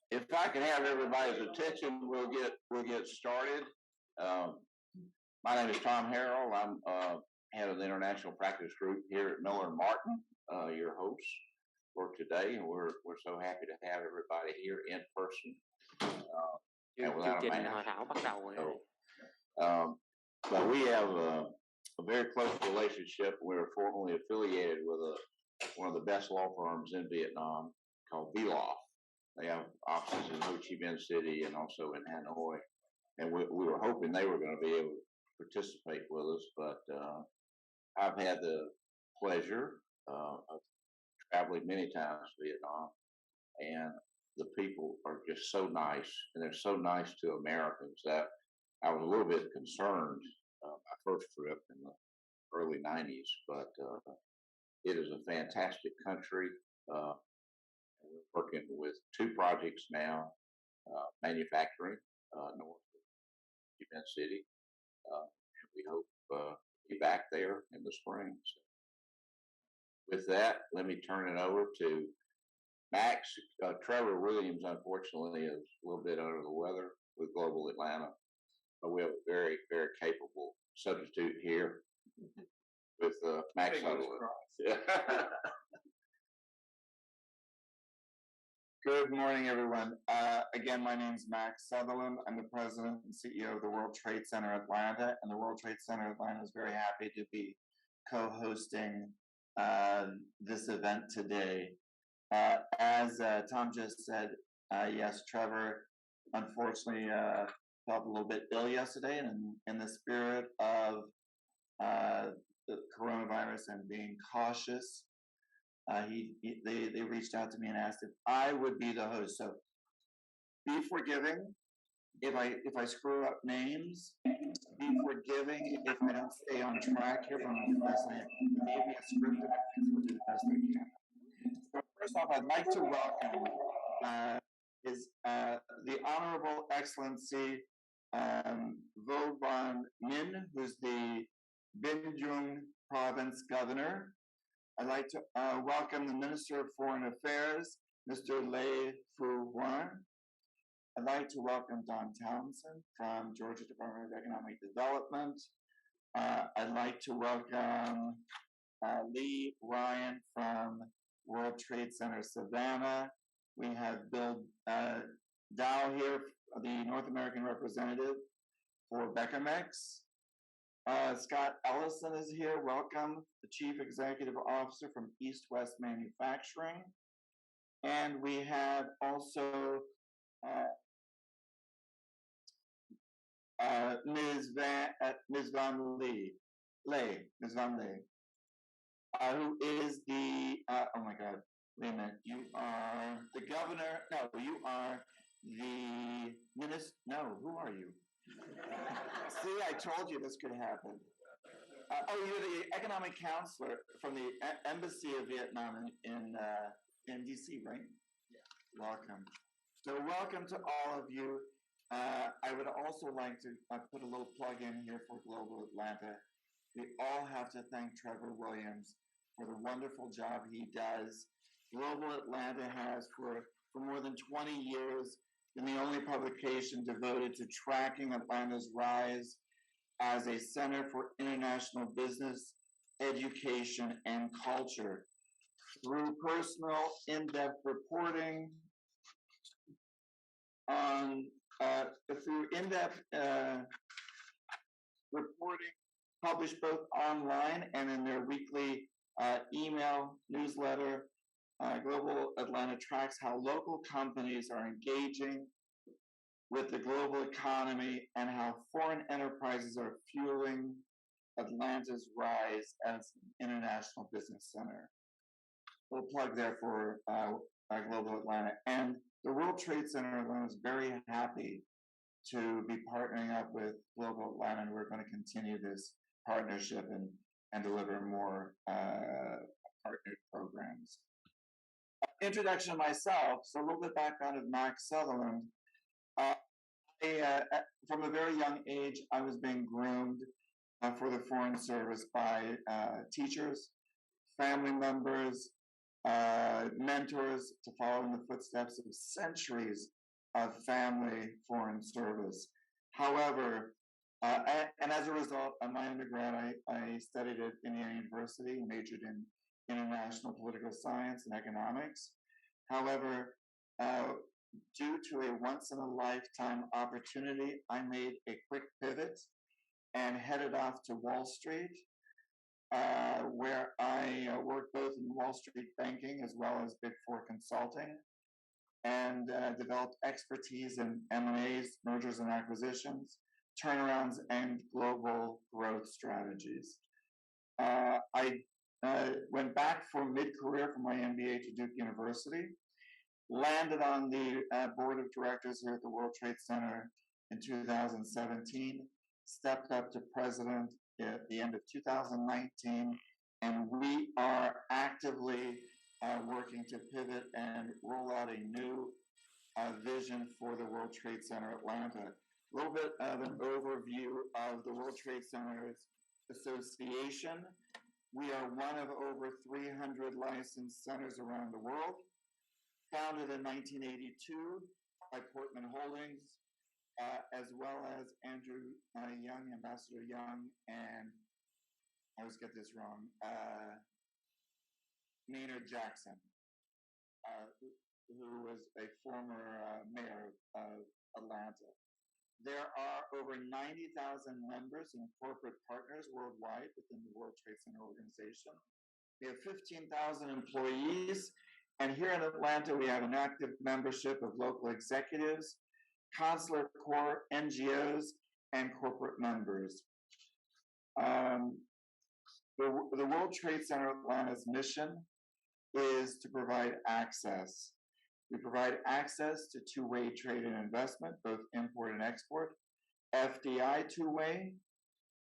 If I can have everybody's attention, we'll get started. My name is Tom Harrell. I'm head of the International Practice Group here at Miller & Martin, your hosts for today, and we're so happy to have everybody here in person. And without a mask. But we have a very close relationship. We're formally affiliated with one of the best law firms in Vietnam called VLaw. They have offices in Ho Chi Minh City and also in Hanoi. And we were hoping they were going to be able to participate with us, but I've had the pleasure of traveling many times to Vietnam, and the people are just so nice, and they're so nice to Americans that I was a little bit concerned my first trip in the early 90s, but it is a fantastic country. We're working with 2 projects now, manufacturing north of Ho Chi Minh City, and we hope to be back there in the spring. So with that, let me turn it over to Max. Trevor Williams, unfortunately, is a little bit under the weather with Global Atlanta, but we have a very, very capable substitute here with Max Sutherland. Good morning, everyone. Again, my name is Max Sutherland. I'm the president and CEO of the World Trade Center Atlanta, and the World Trade Center Atlanta is very happy to be co-hosting this event today. As Tom just said, yes, Trevor unfortunately felt a little bit ill yesterday, and in the spirit of the coronavirus and being cautious, they reached out to me and asked if I would be the host. So be forgiving if I screw up names. Be forgiving if I don't stay on track here from the best I can. Maybe a script and we'll do the best I can. So first off, I'd like to welcome the Honorable Excellency Vo Van Minh, who's the Binh Duong Province Governor. I'd like to welcome the Minister of Foreign Affairs, Mr. Lê Phu Hoang. I'd like to welcome Don Townsend from Georgia Department of Economic Development. I'd like to welcome Lee Ryan from World Trade Center Savannah. We have Bill Dow here, the North American representative for Becamex. Scott Ellyson is here. Welcome, the Chief Executive Officer from EastWest Manufacturing. And we have also Ms. Van Lee, who is the, oh my God, wait a minute, you are the governor, no, you are the minister, no, who are you? See, I told you this could happen. You're the economic counselor from the Embassy of Vietnam in DC, right? Yeah. Welcome. So welcome to all of you. I would also like to put a little plug in here for Global Atlanta. We all have to thank Trevor Williams for the wonderful job he does. Global Atlanta has for more than 20 years been the only publication devoted to tracking Atlanta's rise as a center for international business, education, and culture. Through personal, in-depth reporting on reporting published both online and in their weekly email newsletter, Global Atlanta tracks how local companies are engaging with the global economy and how foreign enterprises are fueling Atlanta's rise as an international business center. A little plug there for Global Atlanta. And the World Trade Center Atlanta is very happy to be partnering up with Global Atlanta, and we're going to continue this partnership and deliver more partnered programs. Introduction of myself, so a little bit background of Max Sutherland. From a very young age, I was being groomed for the Foreign Service by teachers, family members, mentors to follow in the footsteps of centuries of family foreign service. However, and as a result of my undergrad, I studied at Indiana University, majored in international political science and economics. However, due to a once-in-a-lifetime opportunity, I made a quick pivot and headed off to Wall Street, where I worked both in Wall Street banking as well as Big Four consulting, and developed expertise in M&As, mergers and acquisitions, turnarounds, and global growth strategies. I went back for mid-career for my MBA to Duke University, landed on the board of directors here at the World Trade Center in 2017, stepped up to president at the end of 2019, and we are actively working to pivot and roll out a new vision for the World Trade Center Atlanta. A little bit of an overview of the World Trade Centers Association. We are one of over 300 licensed centers around the world, founded in 1982 by Portman Holdings, as well as Andrew Young, Ambassador Young, and I always get this wrong, Maynard Jackson, who was a former mayor of Atlanta. There are over 90,000 members and corporate partners worldwide within the World Trade Center organization. We have 15,000 employees, and here in Atlanta, we have an active membership of local executives, consular corps, NGOs, and corporate members. The World Trade Center Atlanta's mission is to provide access. We provide access to two-way trade and investment, both import and export, FDI two-way,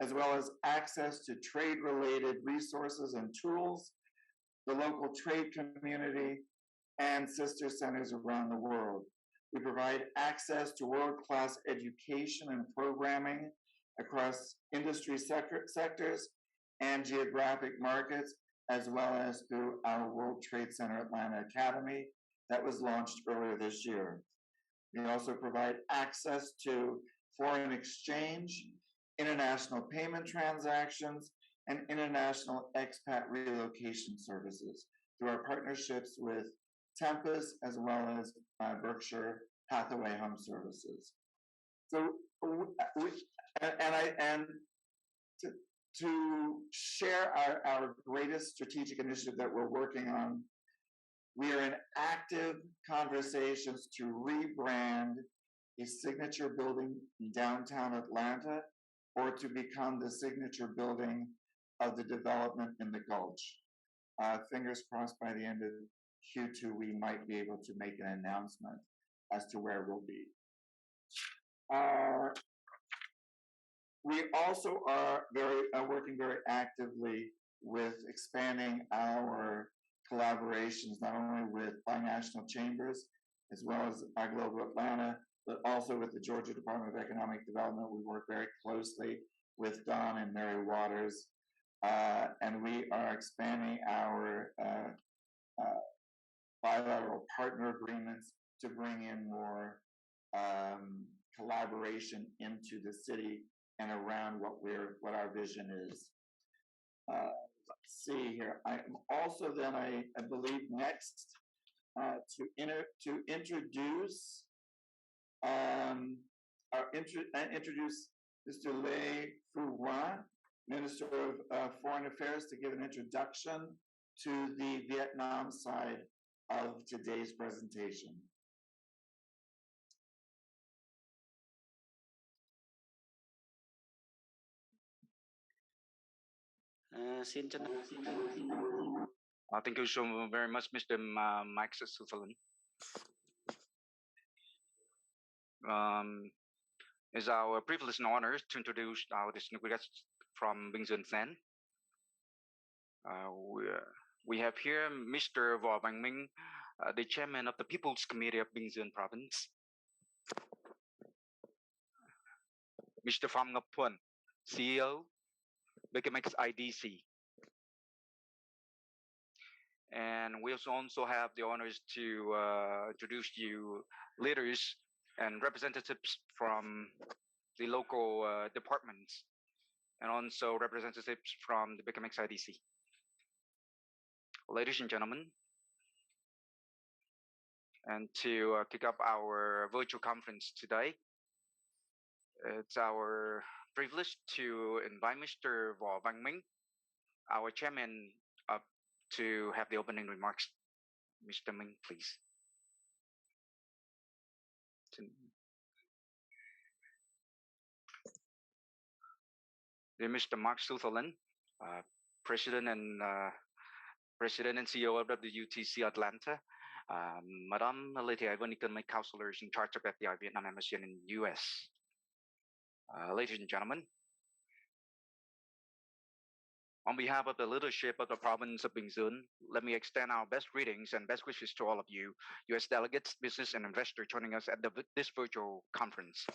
as well as access to trade-related resources and tools, the local trade community, and sister centers around the world. We provide access to world-class education and programming across industry sectors and geographic markets, as well as through our World Trade Center Atlanta Academy that was launched earlier this year. We also provide access to foreign exchange, international payment transactions, and international expat relocation services through our partnerships with Tempest as well as Berkshire Hathaway Home Services. So, to share our greatest strategic initiative that we're working on, we are in active conversations to rebrand a signature building in downtown Atlanta or to become the signature building of the development in the Gulch. Fingers crossed by the end of Q2, we might be able to make an announcement as to where we'll be. We also are working very actively with expanding our collaborations, not only with binational chambers, as well as iGlobal Atlanta, but also with the Georgia Department of Economic Development. We work very closely with Don and Mary Waters, and we are expanding our bilateral partner agreements to bring in more collaboration into the city and around what our vision is. Let's see here. I am also then, I believe, next to introduce introduce Mr. Lê Phu Hoa, Minister of Foreign Affairs, to give an introduction to the Vietnam side of today's presentation. Thank you so very much, Mr. Mike Sutherland. It's our privilege and honor to introduce our distinguished guests from Binh Duong. We have here Mr. Vo Van Minh, the chairman of the People's Committee of Binh Duong Province. Mr. Pham Ngọc Thuần, CEO, Becamex IDC. And we also have the honors to introduce you leaders and representatives from the local departments, and also representatives from the Becamex IDC. Ladies and gentlemen, and to kick up our virtual conference today, it's our privilege to invite Mr. Vo Van Minh, our chairman, up to have the opening remarks. Mr. Minh, please. Dear Mr. Mark Sutherland, President and CEO of WTC Atlanta, Madam Lady Ivonican, my counselors in charge of FDI Vietnam Embassy in the US. Ladies and gentlemen, on behalf of the leadership of the province of Binh Duong, let me extend our best greetings and best wishes to all of you, US delegates, business, and investors joining us at this virtual conference.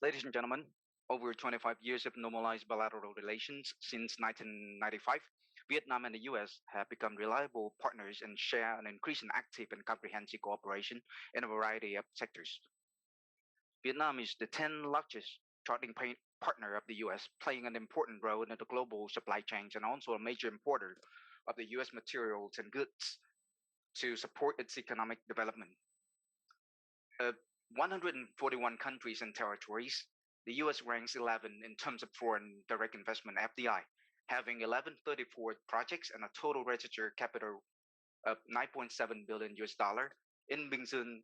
Ladies and gentlemen, over 25 years of normalized bilateral relations since 1995, Vietnam and the US have become reliable partners and share an increasing active and comprehensive cooperation in a variety of sectors. Vietnam is the 10th largest trading partner of the US, playing an important role in the global supply chains and also a major importer of the US materials and goods to support its economic development. 141 countries and territories, the US ranks 11 in terms of foreign direct investment FDI, having 1134 projects and a total registered capital of $9.7 billion US dollar. In Binh Duong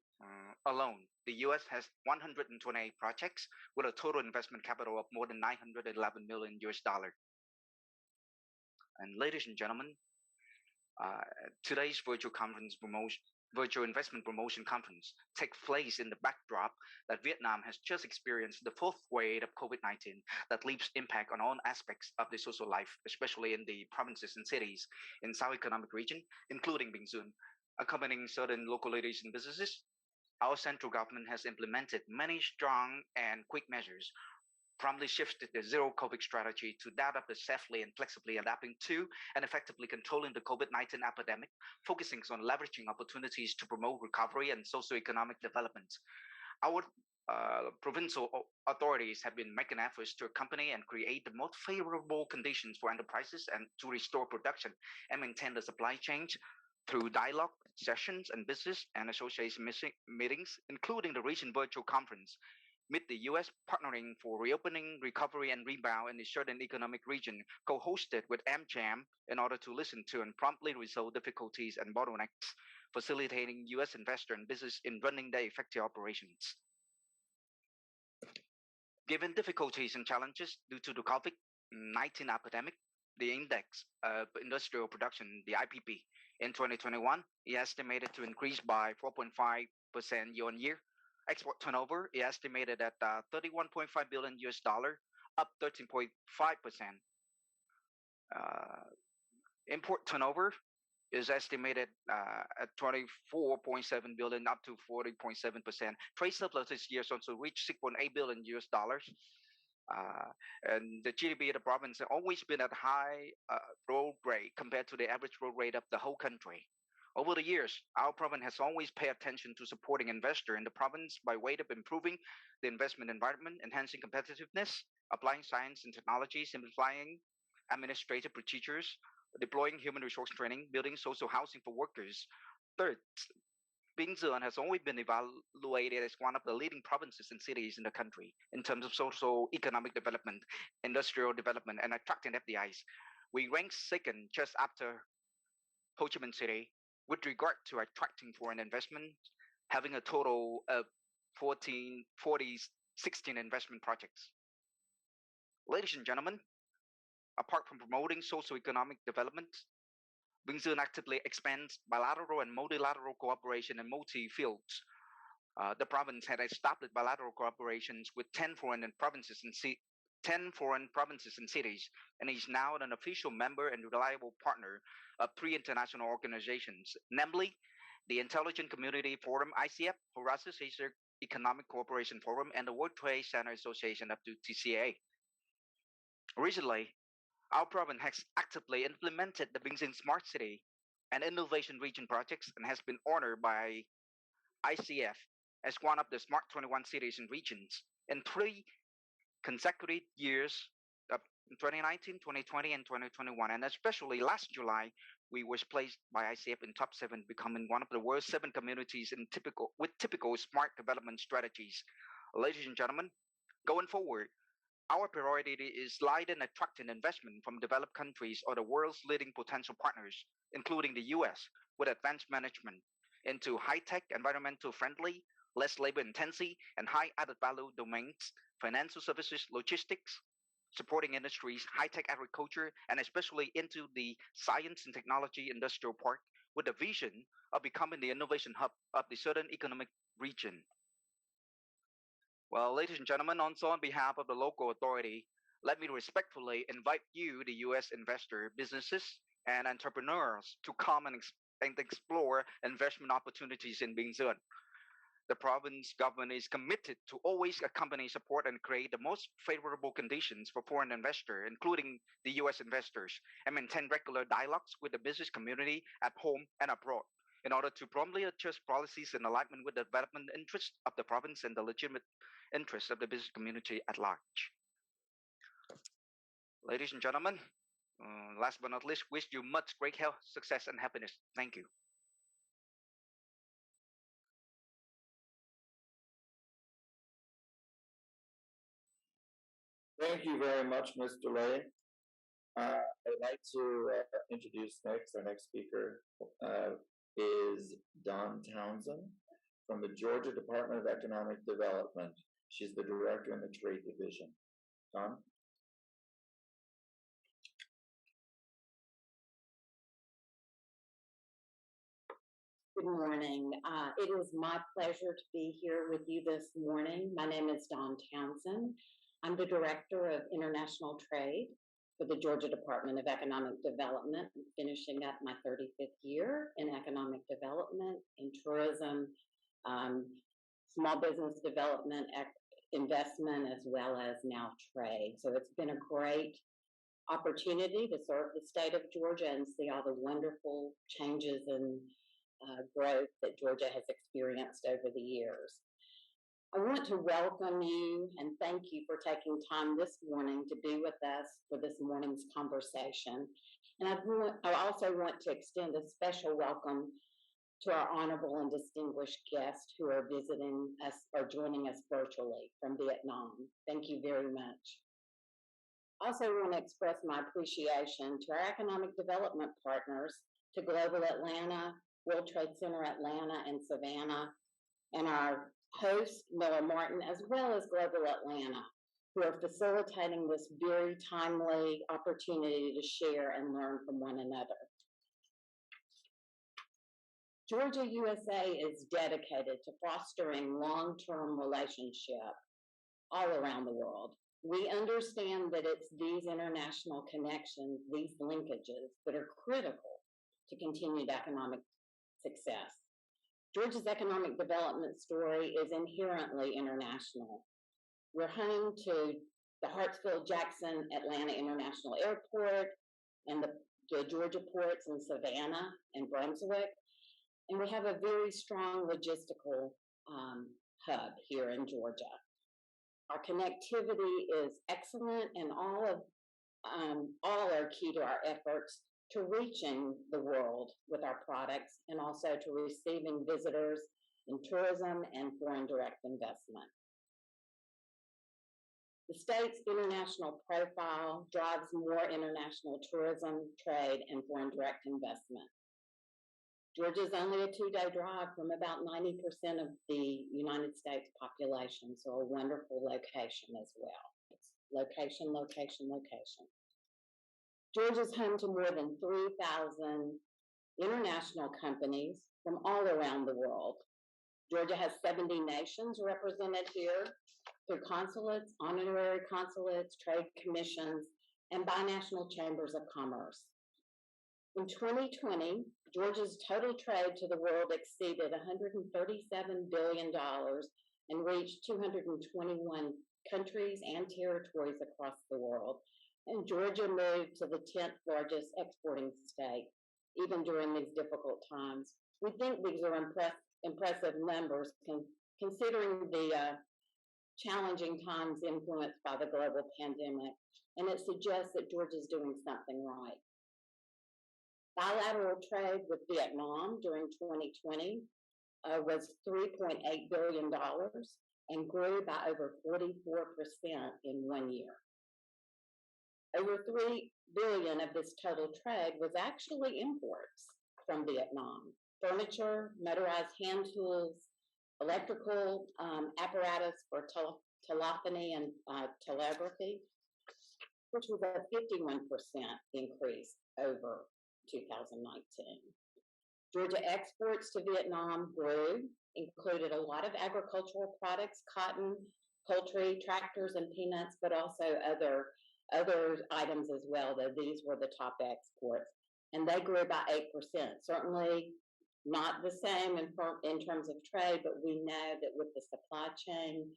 alone, the US has 128 projects with a total investment capital of more than $911 million US dollar. And ladies and gentlemen, today's virtual investment promotion conference takes place in the backdrop that Vietnam has just experienced the fourth wave of COVID-19 that leaves impact on all aspects of the social life, especially in the provinces and cities in South Economic Region, including Binh Duong. Accompanying certain local leaders and businesses, our central government has implemented many strong and quick measures, promptly shifted the zero COVID strategy to that of the safely and flexibly adapting to and effectively controlling the COVID-19 epidemic, focusing on leveraging opportunities to promote recovery and socioeconomic development. Our provincial authorities have been making efforts to accompany and create the most favorable conditions for enterprises and to restore production and maintain the supply chain through dialogue, sessions, and business and association meetings, including the recent virtual conference with the U.S. partnering for reopening, recovery, and rebound in the certain economic region, co-hosted with AmCham in order to listen to and promptly resolve difficulties and bottlenecks, facilitating U.S. investor and business in running their effective operations. Given difficulties and challenges due to the COVID-19 epidemic, the index of industrial production, the IPP, in 2021 is estimated to increase by 4.5% year on year. Export turnover is estimated at 31.5 billion US dollar, up 13.5%. Import turnover is estimated at 24.7 billion, up to 40.7%. Trade surplus this year also reached 6.8 billion US dollars. And the GDP of the province has always been at high growth rate compared to the average growth rate of the whole country. Over the years, our province has always paid attention to supporting investors in the province by way of improving the investment environment, enhancing competitiveness, applying science and technology, simplifying administrative procedures, deploying human resource training, building social housing for workers. Third, Binh Duong has always been evaluated as one of the leading provinces and cities in the country in terms of social economic development, industrial development, and attracting FDIs. We rank second just after Ho Chi Minh City with regard to attracting foreign investment, having a total of 16 investment projects. Ladies and gentlemen, apart from promoting socio-economic development, Binh Duong actively expands bilateral and multilateral cooperation in multi-fields. The province had established bilateral cooperations with 10 foreign provinces and cities, and is now an official member and reliable partner of 3 international organizations, namely the Intelligent Community Forum (ICF), Horizon Asia Economic Cooperation Forum, and the World Trade Center Association of the TCA. Recently, our province has actively implemented the Binh Duong Smart City and Innovation Region projects and has been honored by ICF as one of the Smart 21 cities and regions in 3 consecutive years of 2019, 2020, and 2021. And especially last July, we was placed by ICF in top 7, becoming one of the world's 7 communities with typical smart development strategies. Ladies and gentlemen, going forward, our priority is light and attracting investment from developed countries or the world's leading potential partners, including the US, with advanced management into high-tech, environmental friendly, less labor intensive, and high added value domains, financial services, logistics, supporting industries, high-tech agriculture, and especially into the science and technology industrial park with the vision of becoming the innovation hub of the Southern Economic Region. Well, ladies and gentlemen, also on behalf of the local authority, let me respectfully invite you, the U.S. investor, businesses, and entrepreneurs to come and explore investment opportunities in Binh Duong. The province government is committed to always accompany, support, and create the most favorable conditions for foreign investors, including the U.S. investors, and maintain regular dialogues with the business community at home and abroad in order to promptly adjust policies in alignment with the development interests of the province and the legitimate interests of the business community at large. Ladies and gentlemen, last but not least, wish you much great health, success, and happiness. Thank you. Thank you very much, Mr. Lay. I'd like to introduce our next speaker is Dawn Townsend from the Georgia Department of Economic Development. She's the director in the Trade Division. Dawn? Good morning. It is my pleasure to be here with you this morning. My name is Dawn Townsend. I'm the Director of International Trade for the Georgia Department of Economic Development, finishing up my 35th year in economic development, in tourism, small business development, investment, as well as now trade. So it's been a great opportunity to serve the state of Georgia and see all the wonderful changes and growth that Georgia has experienced over the years. I want to welcome you and thank you for taking time this morning to be with us for this morning's conversation. And I also want to extend a special welcome to our honorable and distinguished guests who are visiting us or joining us virtually from Vietnam. Thank you very much. I also want to express my appreciation to our economic development partners, to Global Atlanta, World Trade Center Atlanta and Savannah, and our host, Miller Martin, as well as Global Atlanta, who are facilitating this very timely opportunity to share and learn from one another. Georgia USA is dedicated to fostering long-term relationships all around the world. We understand that it's these international connections, these linkages, that are critical to continued economic success. Georgia's economic development story is inherently international. We're home to the Hartsfield-Jackson Atlanta International Airport and the Georgia ports in Savannah and Brunswick. And we have a very strong logistical hub here in Georgia. Our connectivity is excellent, and all are key to our efforts to reaching the world with our products and also to receiving visitors in tourism and foreign direct investment. The state's international profile drives more international tourism, trade, and foreign direct investment. Georgia is only a 2-day drive from about 90% of the United States population, so a wonderful location as well. It's location, location, location. Georgia is home to more than 3,000 international companies from all around the world. Georgia has 70 nations represented here through consulates, honorary consulates, trade commissions, and binational chambers of commerce. In 2020, Georgia's total trade to the world exceeded $137 billion and reached 221 countries and territories across the world. And Georgia moved to the 10th largest exporting state even during these difficult times. We think these are impressive numbers considering the challenging times influenced by the global pandemic, and it suggests that Georgia's doing something right. Bilateral trade with Vietnam during 2020 was $3.8 billion and grew by over 44% in 1 year. Over $3 billion of this total trade was actually imports from Vietnam: furniture, motorized hand tools, electrical apparatus for telephony and telegraphy, which was a 51% increase over 2019. Georgia exports to Vietnam grew, included a lot of agricultural products, cotton, poultry, tractors, and peanuts, but also other items as well, though these were the top exports. And they grew by 8%. Certainly not the same in terms of trade, but we know that with the supply chain,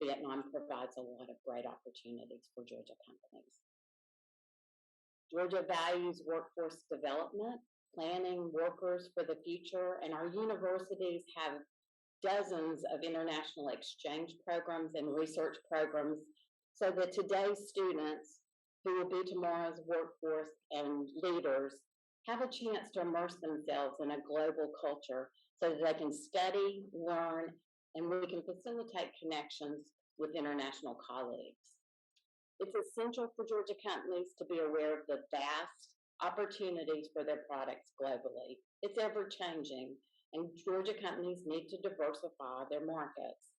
Vietnam provides a lot of great opportunities for Georgia companies. Georgia values workforce development, planning workers for the future, and our universities have dozens of international exchange programs and research programs so that today's students, who will be tomorrow's workforce and leaders, have a chance to immerse themselves in a global culture so that they can study, learn, and we can facilitate connections with international colleagues. It's essential for Georgia companies to be aware of the vast opportunities for their products globally. It's ever changing, and Georgia companies need to diversify their markets.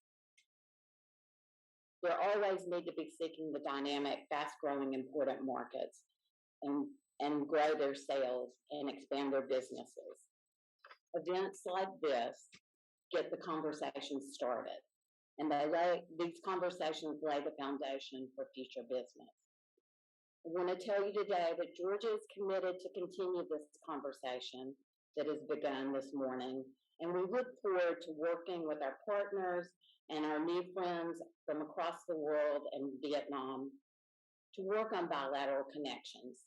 They always need to be seeking the dynamic, fast-growing, important markets and grow their sales and expand their businesses. Events like this get the conversation started, and these conversations lay the foundation for future business. I want to tell you today that Georgia is committed to continue this conversation that has begun this morning, and we look forward to working with our partners and our new friends from across the world and Vietnam to work on bilateral connections.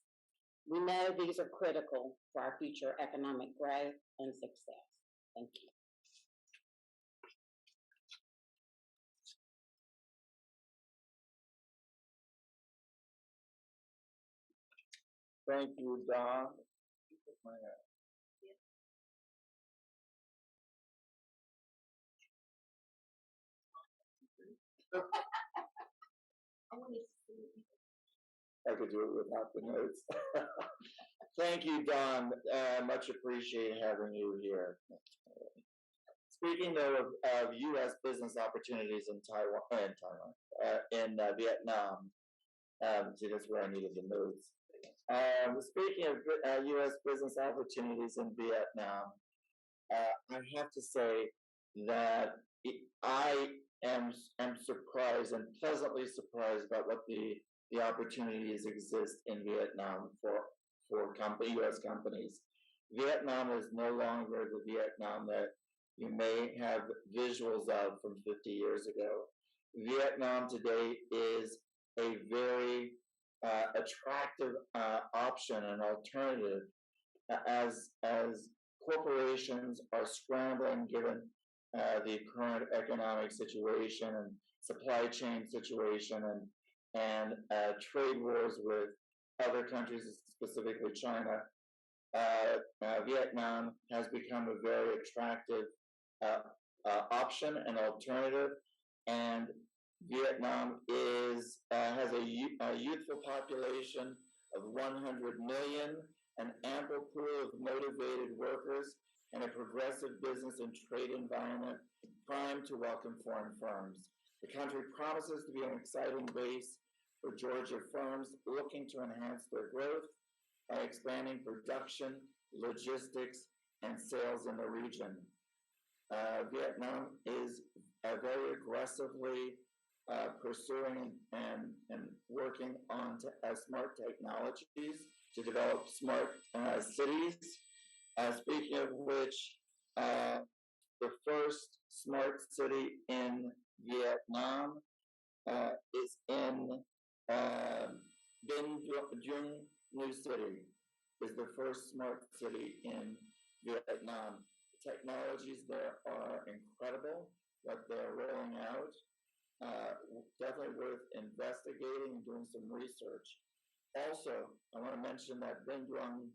We know these are critical for our future economic growth and success. Thank you. Thank you, Don. I could do it without the notes. Thank you, Don. Much appreciate having you here. Speaking though of U.S. business opportunities in Vietnam. See, that's where I needed the notes. Speaking of U.S. business opportunities in Vietnam, I have to say that I am surprised and pleasantly surprised about what the opportunities exist in Vietnam for U.S. companies. Vietnam is no longer the Vietnam that you may have visuals of from 50 years ago. Vietnam today is a very attractive option and alternative as corporations are scrambling given the current economic situation and supply chain situation and trade wars with other countries, specifically China. Vietnam has become a very attractive option and alternative, and Vietnam has a youthful population of 100 million, an ample pool of motivated workers, and a progressive business and trade environment primed to welcome foreign firms. The country promises to be an exciting base for Georgia firms looking to enhance their growth by expanding production, logistics, and sales in the region. Vietnam is very aggressively pursuing and working on smart technologies to develop smart cities. Speaking of which, the first smart city in Vietnam is in Binh Duong New City, is the first first smart city in Vietnam. The technologies there are incredible, what they're rolling out. Definitely worth investigating and doing some research. Also, I want to mention that Binh Duong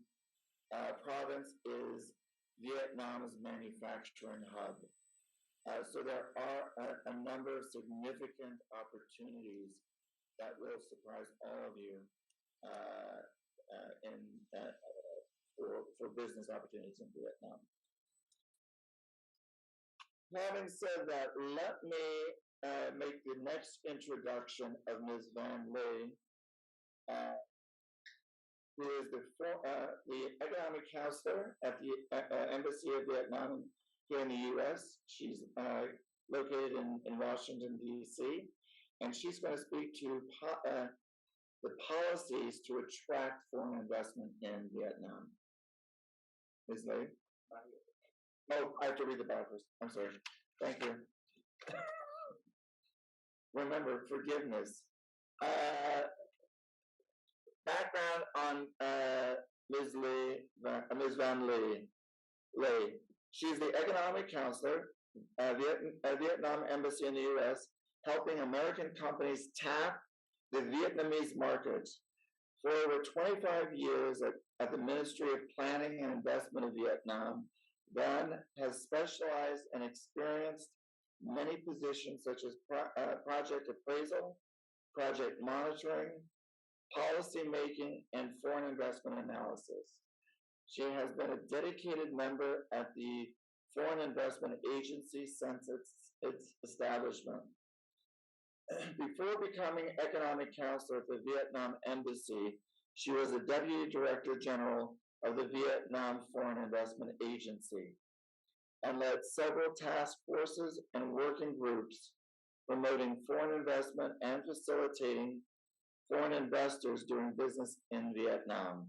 province is Vietnam's manufacturing hub. So there are a number of significant opportunities that will surprise all of you for business opportunities in Vietnam. Having said that, let me make the next introduction of Ms. Van Lê, who is the economic counselor at the Embassy of Vietnam here in the U.S. She's located in Washington, D.C., and she's going to speak to the policies to attract foreign investment in Vietnam. Ms. Lê? Oh, I have to read the bio first. I'm sorry. Thank you. Remember, forgiveness. Background on Ms. Van Lê. She's the economic counselor at Vietnam Embassy in the U.S., helping American companies tap the Vietnamese market. For over 25 years at the Ministry of Planning and Investment of Vietnam, Van has specialized and experienced many positions such as project appraisal, project monitoring, policy making, and foreign investment analysis. She has been a dedicated member at the Foreign Investment Agency since its establishment. Before becoming economic counselor at the Vietnam Embassy, she was the Deputy Director General of the Vietnam Foreign Investment Agency and led several task forces and working groups promoting foreign investment and facilitating foreign investors doing business in Vietnam.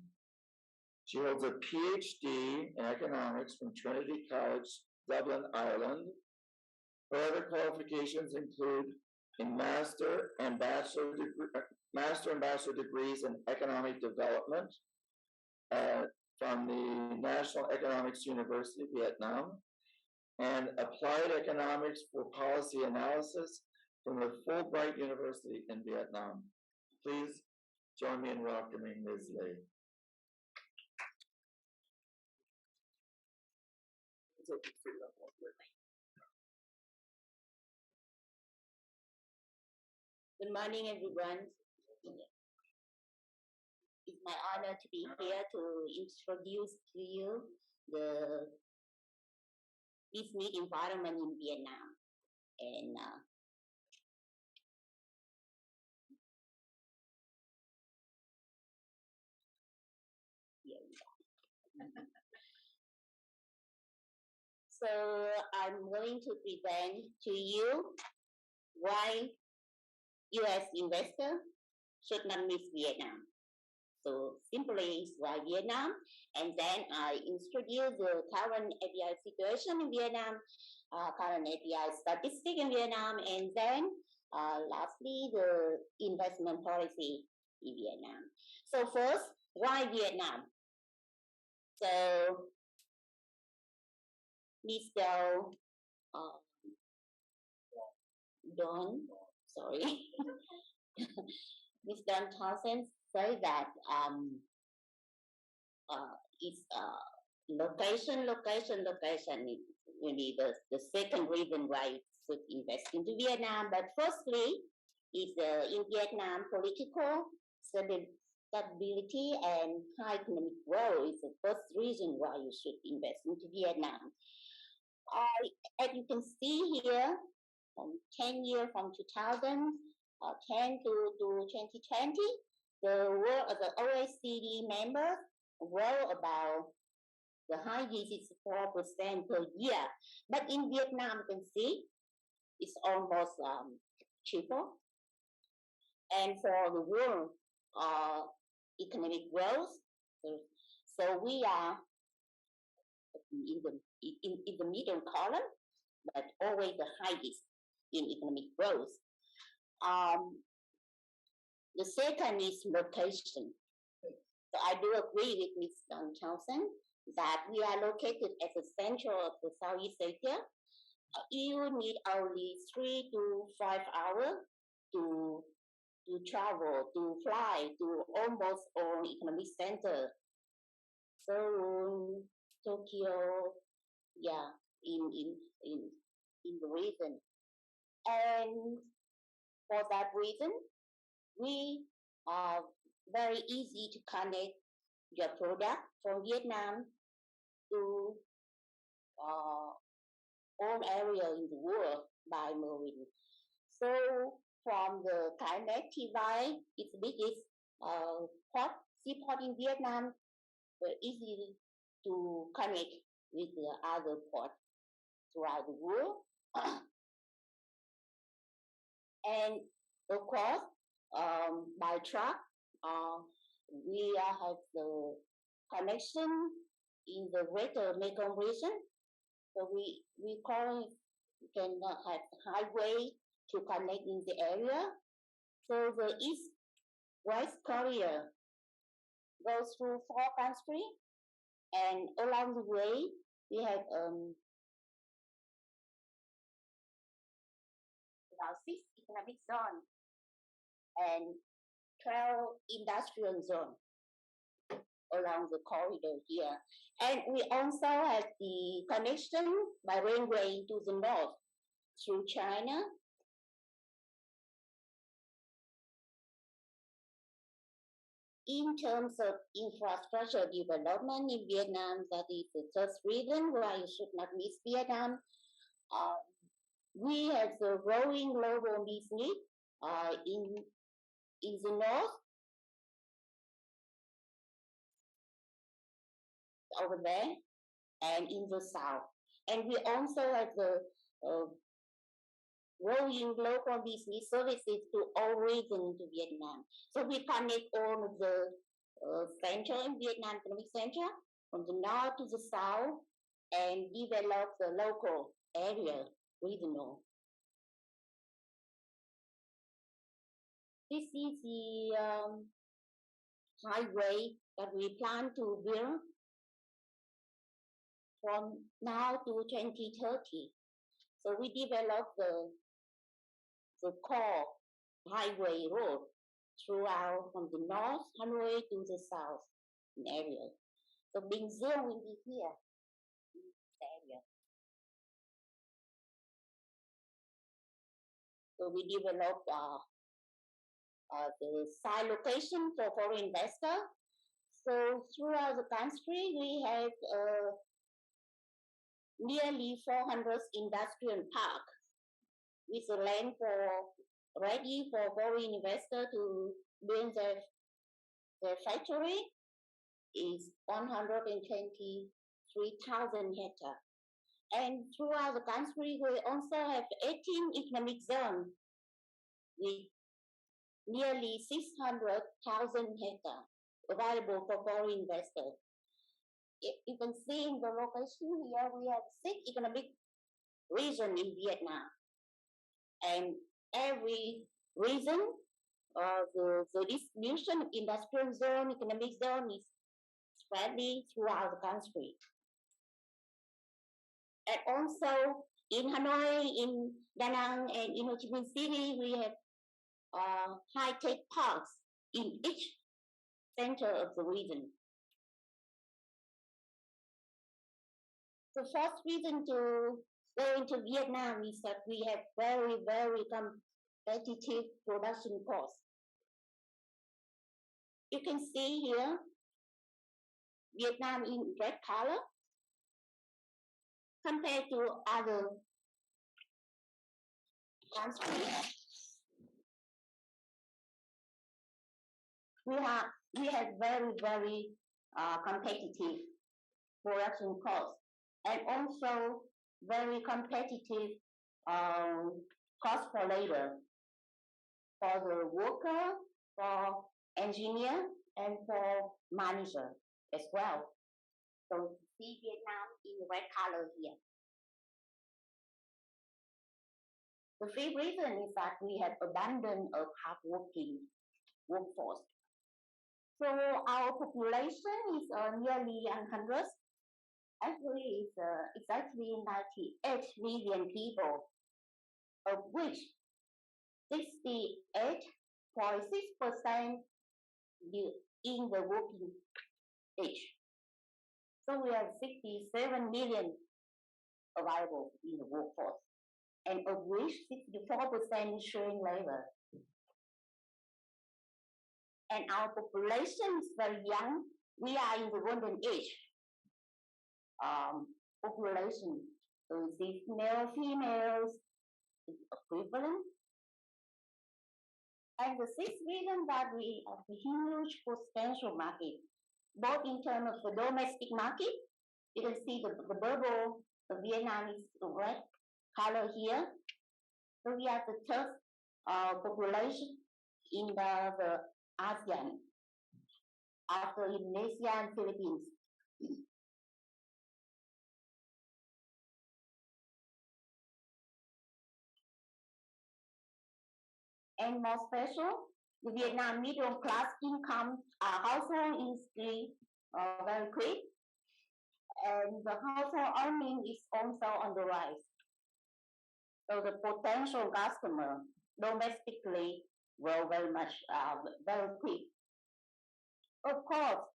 She holds a PhD in economics from Trinity College, Dublin, Ireland. Her other qualifications include a master and bachelor degrees in economic development from the National Economics University of Vietnam, and applied economics for policy analysis from the Fulbright University in Vietnam. Please join me in welcoming Ms. Lê. Good morning, everyone. It's my honor to be here to introduce to you the business environment in Vietnam. And here we go. So I'm going to present to you why U.S. investor should not miss Vietnam. So simply is why Vietnam, and then I introduce the current API situation in Vietnam, current API statistic in Vietnam, and then lastly the investment policy in Vietnam. So first, why Vietnam? So Mr. Don, sorry, Mr. Don Townsend say that it's location will be the second reason why you should invest into Vietnam. But firstly, is in Vietnam political stability and high economic growth is the first reason why you should invest into Vietnam. As you can see here, from 10 years from 2010 to 2020, the OECD members grow about the highest is 4% per year. But in Vietnam, you can see it's almost triple. And for the world economic growth, so we are in the middle column, but always the highest in economic growth. The second is location. So I do agree with Ms. Townsend that we are located at the center of the Southeast Asia. You need only 3 to 5 hours to travel, to fly to almost all economic center. Seoul, Tokyo, yeah, in the region. And for that reason, we are very easy to connect your product from Vietnam to all areas in the world by marine. So from the climate divide, it's the biggest seaport in Vietnam, very easy to connect with the other ports throughout the world. And of course, by truck, we have the connection in the greater Mekong region. So we call it, we can have highway to connect in the area. So the EastWest Courier goes through 4 countries, and along the way we have about 6 economic zones and 12 industrial zones along the corridor here. And we also have the connection by railway to the north through China. In terms of infrastructure development in Vietnam, that is the third reason why you should not miss Vietnam. We have the growing global business in the north, over there, and in the south. And we also have the growing local business services to all regions to Vietnam. So we connect all of the center in Vietnam, economic center, from the north to the south, and develop the local area, regional. This is the highway that we plan to build from now to 2030. So we develop the core highway road throughout from the north Hanoi to the south area. So Binh Duong will be here in this area. So we develop the site location for foreign investors. So throughout the country, we have nearly 400 industrial parks with the land ready for foreign investors to build their factory. Is 123,000 hectares. And throughout the country, we also have 18 economic zones with nearly 600,000 hectares available for foreign investors. You can see in the location here, we have 6 economic regions in Vietnam. And every region, the distribution of industrial zone, economic zone is spreading throughout the country. And also in Hanoi, in Da Nang, and in Ho Chi Minh City, we have high-tech parks in each center of the region. The first reason to go into Vietnam is that we have very, very competitive production costs. You can see here, Vietnam in red color, compared to other countries. We have very, very competitive production costs, and also very competitive cost for labor, for the worker, for engineer, and for manager as well. So see Vietnam in red color here. The fifth reason is that we have abundance of hardworking workforce. So our population is nearly 100. Actually, it's actually 98 million people, of which 68.6% in the working age. So we have 67 million available in the workforce, and of which 64% is showing labor. And our population is very young. We are in the golden age. Population, so the male, females, is equivalent. And the 6 million that we have a huge potential market, both in terms of the domestic market. You can see the bubble, the Vietnamese red color here. So we are the third population in the ASEAN after Indonesia and Philippines. And more special, the Vietnam middle class income household is very quick, and the household earning is also on the rise. So the potential customer domestically grow very much, very quick. Of course,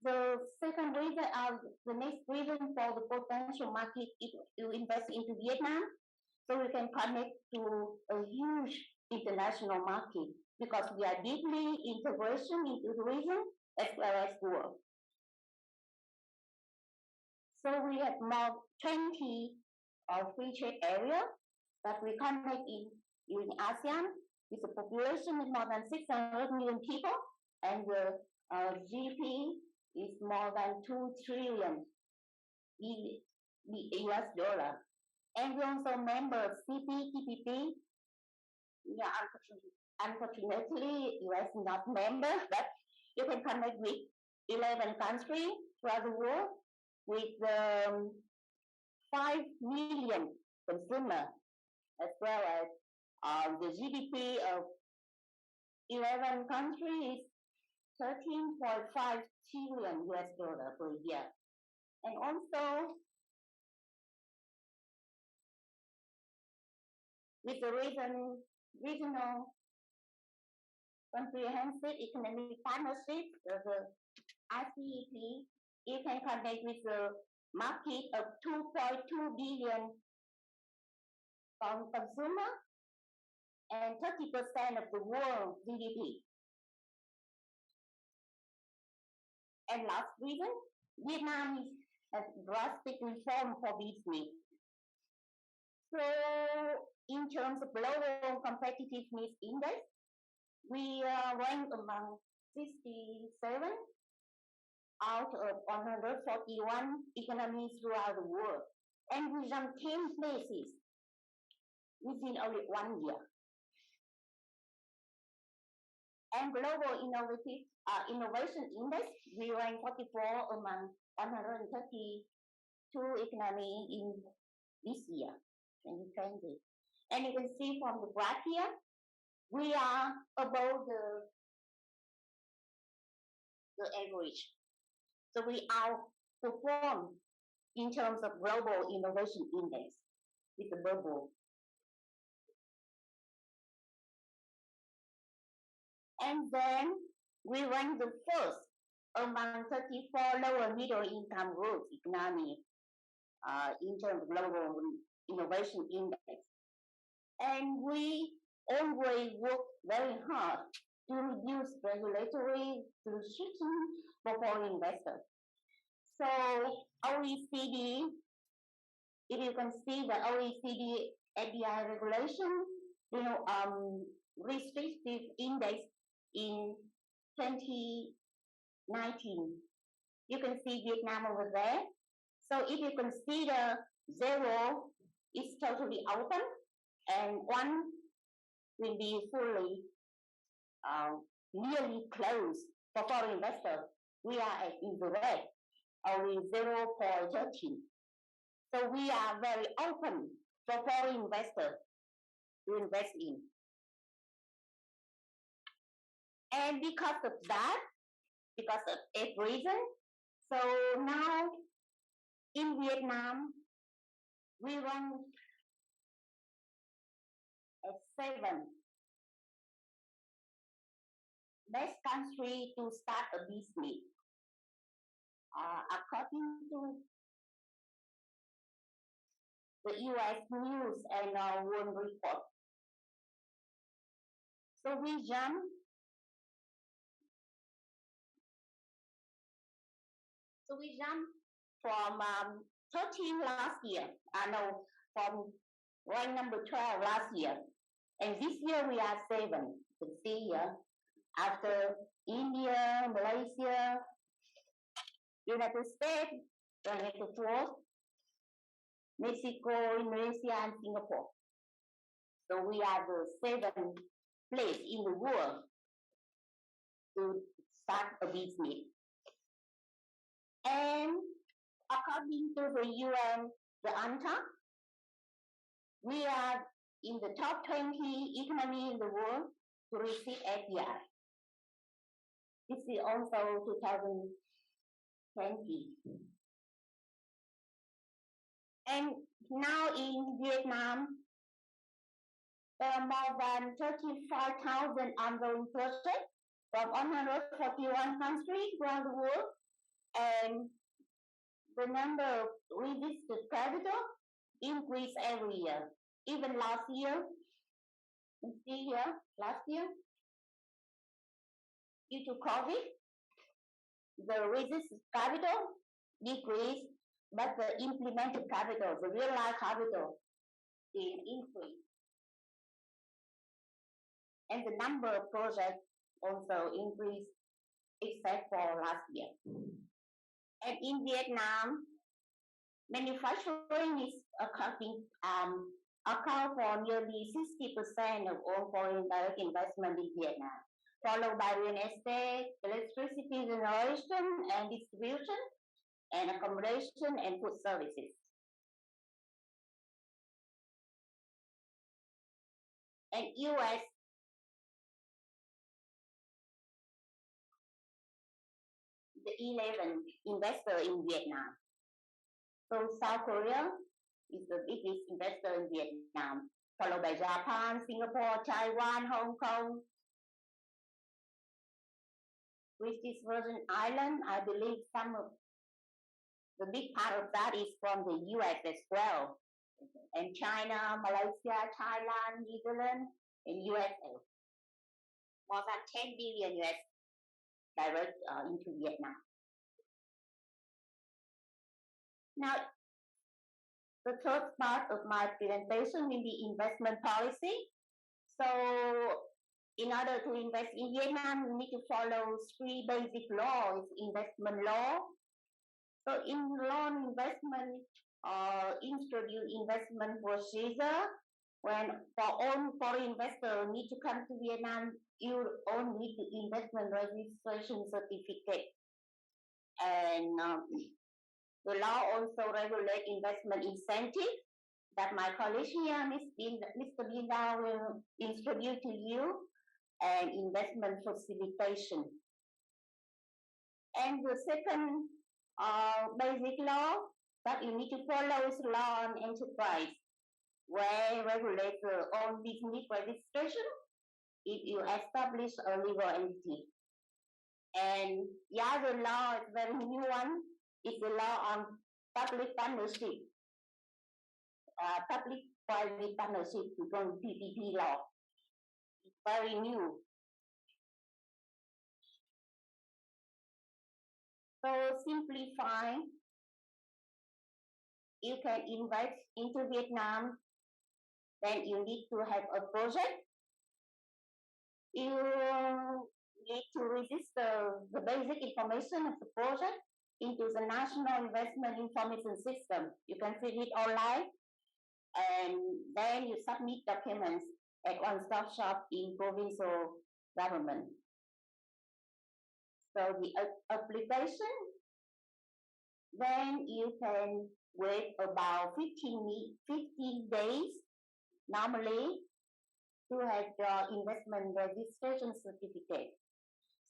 the second reason, the next reason for the potential market is to invest into Vietnam, so we can connect to a huge international market because we are deeply integration into the region as well as the world. So we have more 20 free trade area that we connect in ASEAN with a population of more than 600 million people, and the GDP is more than 2 trillion US dollar. And we also member of CPTPP. Yeah, unfortunately, US is not member, but you can connect with 11 countries throughout the world with 5 million consumers, as well as the GDP of 11 countries is 13.5 trillion US dollar per year. And also, with the regional comprehensive economic partnership, the RCEP, you can connect with the market of 2.2 billion from consumer and 30% of the world GDP. And last reason, Vietnam has drastic reform for business. So in terms of global competitiveness index, we are ranked among 67 out of 141 economies throughout the world, and we jumped 10 places within only 1 year. And global innovation index, we rank 44 among 132 economies in this year, 2020. And you can see from the graph here, we are above the average. So we outperform in terms of global innovation index with the bubble. And then we rank the first among 34 lower middle income groups economy in terms of global innovation index. And we always work very hard to reduce regulatory restriction for foreign investors. So OECD, if you can see the OECD FDI regulation, restrictive index in 2019. You can see Vietnam over there. So if you consider 0, it's totally open, and 1 will be fully nearly closed for foreign investors. We are in the red, only 0.13. So we are very open for foreign investors to invest in. And because of that, because of a reason. So now in Vietnam, we run a 7 best country to start a business. According to the US News and World Report. So we jump. So we jump from 13 last year. No, from rank number 12 last year. And this year we are 7. You can see here. After India, Malaysia, United States, ranked 4th, Mexico, Indonesia, and Singapore. So we are the 7th place in the world to start a business. And according to the UN, the UNCTAD, we are in the top 20 economy in the world to receive FDI. This is also 2020. And now in Vietnam, there are more than 35,000 ongoing projects from 141 countries around the world. And the number of registered capital increase every year. Even last year, you see here, last year, due to COVID, the registered capital decreased, but the implemented capital, the real life capital, did increase. And the number of projects also increased, except for last year. And in Vietnam, manufacturing is account for nearly 60% of all foreign direct investment in Vietnam, followed by real estate, electricity generation and distribution, and accommodation and food services. And US the 11th investor in Vietnam. So South Korea is the biggest investor in Vietnam, followed by Japan, Singapore, Taiwan, Hong Kong, British Virgin Island. I believe some of the big part of that is from the US as well. And China, Malaysia, Thailand, New Zealand, and USA. More than 10 billion US direct into Vietnam. Now, the third part of my presentation will be investment policy. So, in order to invest in Vietnam, we need to follow 3 basic laws, investment law. So, in loan investment, introduce investment procedure. When for all foreign investors need to come to Vietnam, you only need the investment registration certificate. And the law also regulates investment incentive that my colleague here, Mr. Binh Duong, will introduce to you, and investment facilitation. And the second basic law that you need to follow is law on enterprise, where regulates your own business registration if you establish a legal entity. And the other law is very new one, is the law on public partnership, public-private partnership, called PPP law. It's very new. So simplify, you can invest into Vietnam, then you need to have a project. You need to register the basic information of the project into the National Investment Information System. You can see it online, and then you submit documents at one-stop shop in provincial government. So the application, then you can wait about 15 days normally to have your investment registration certificate.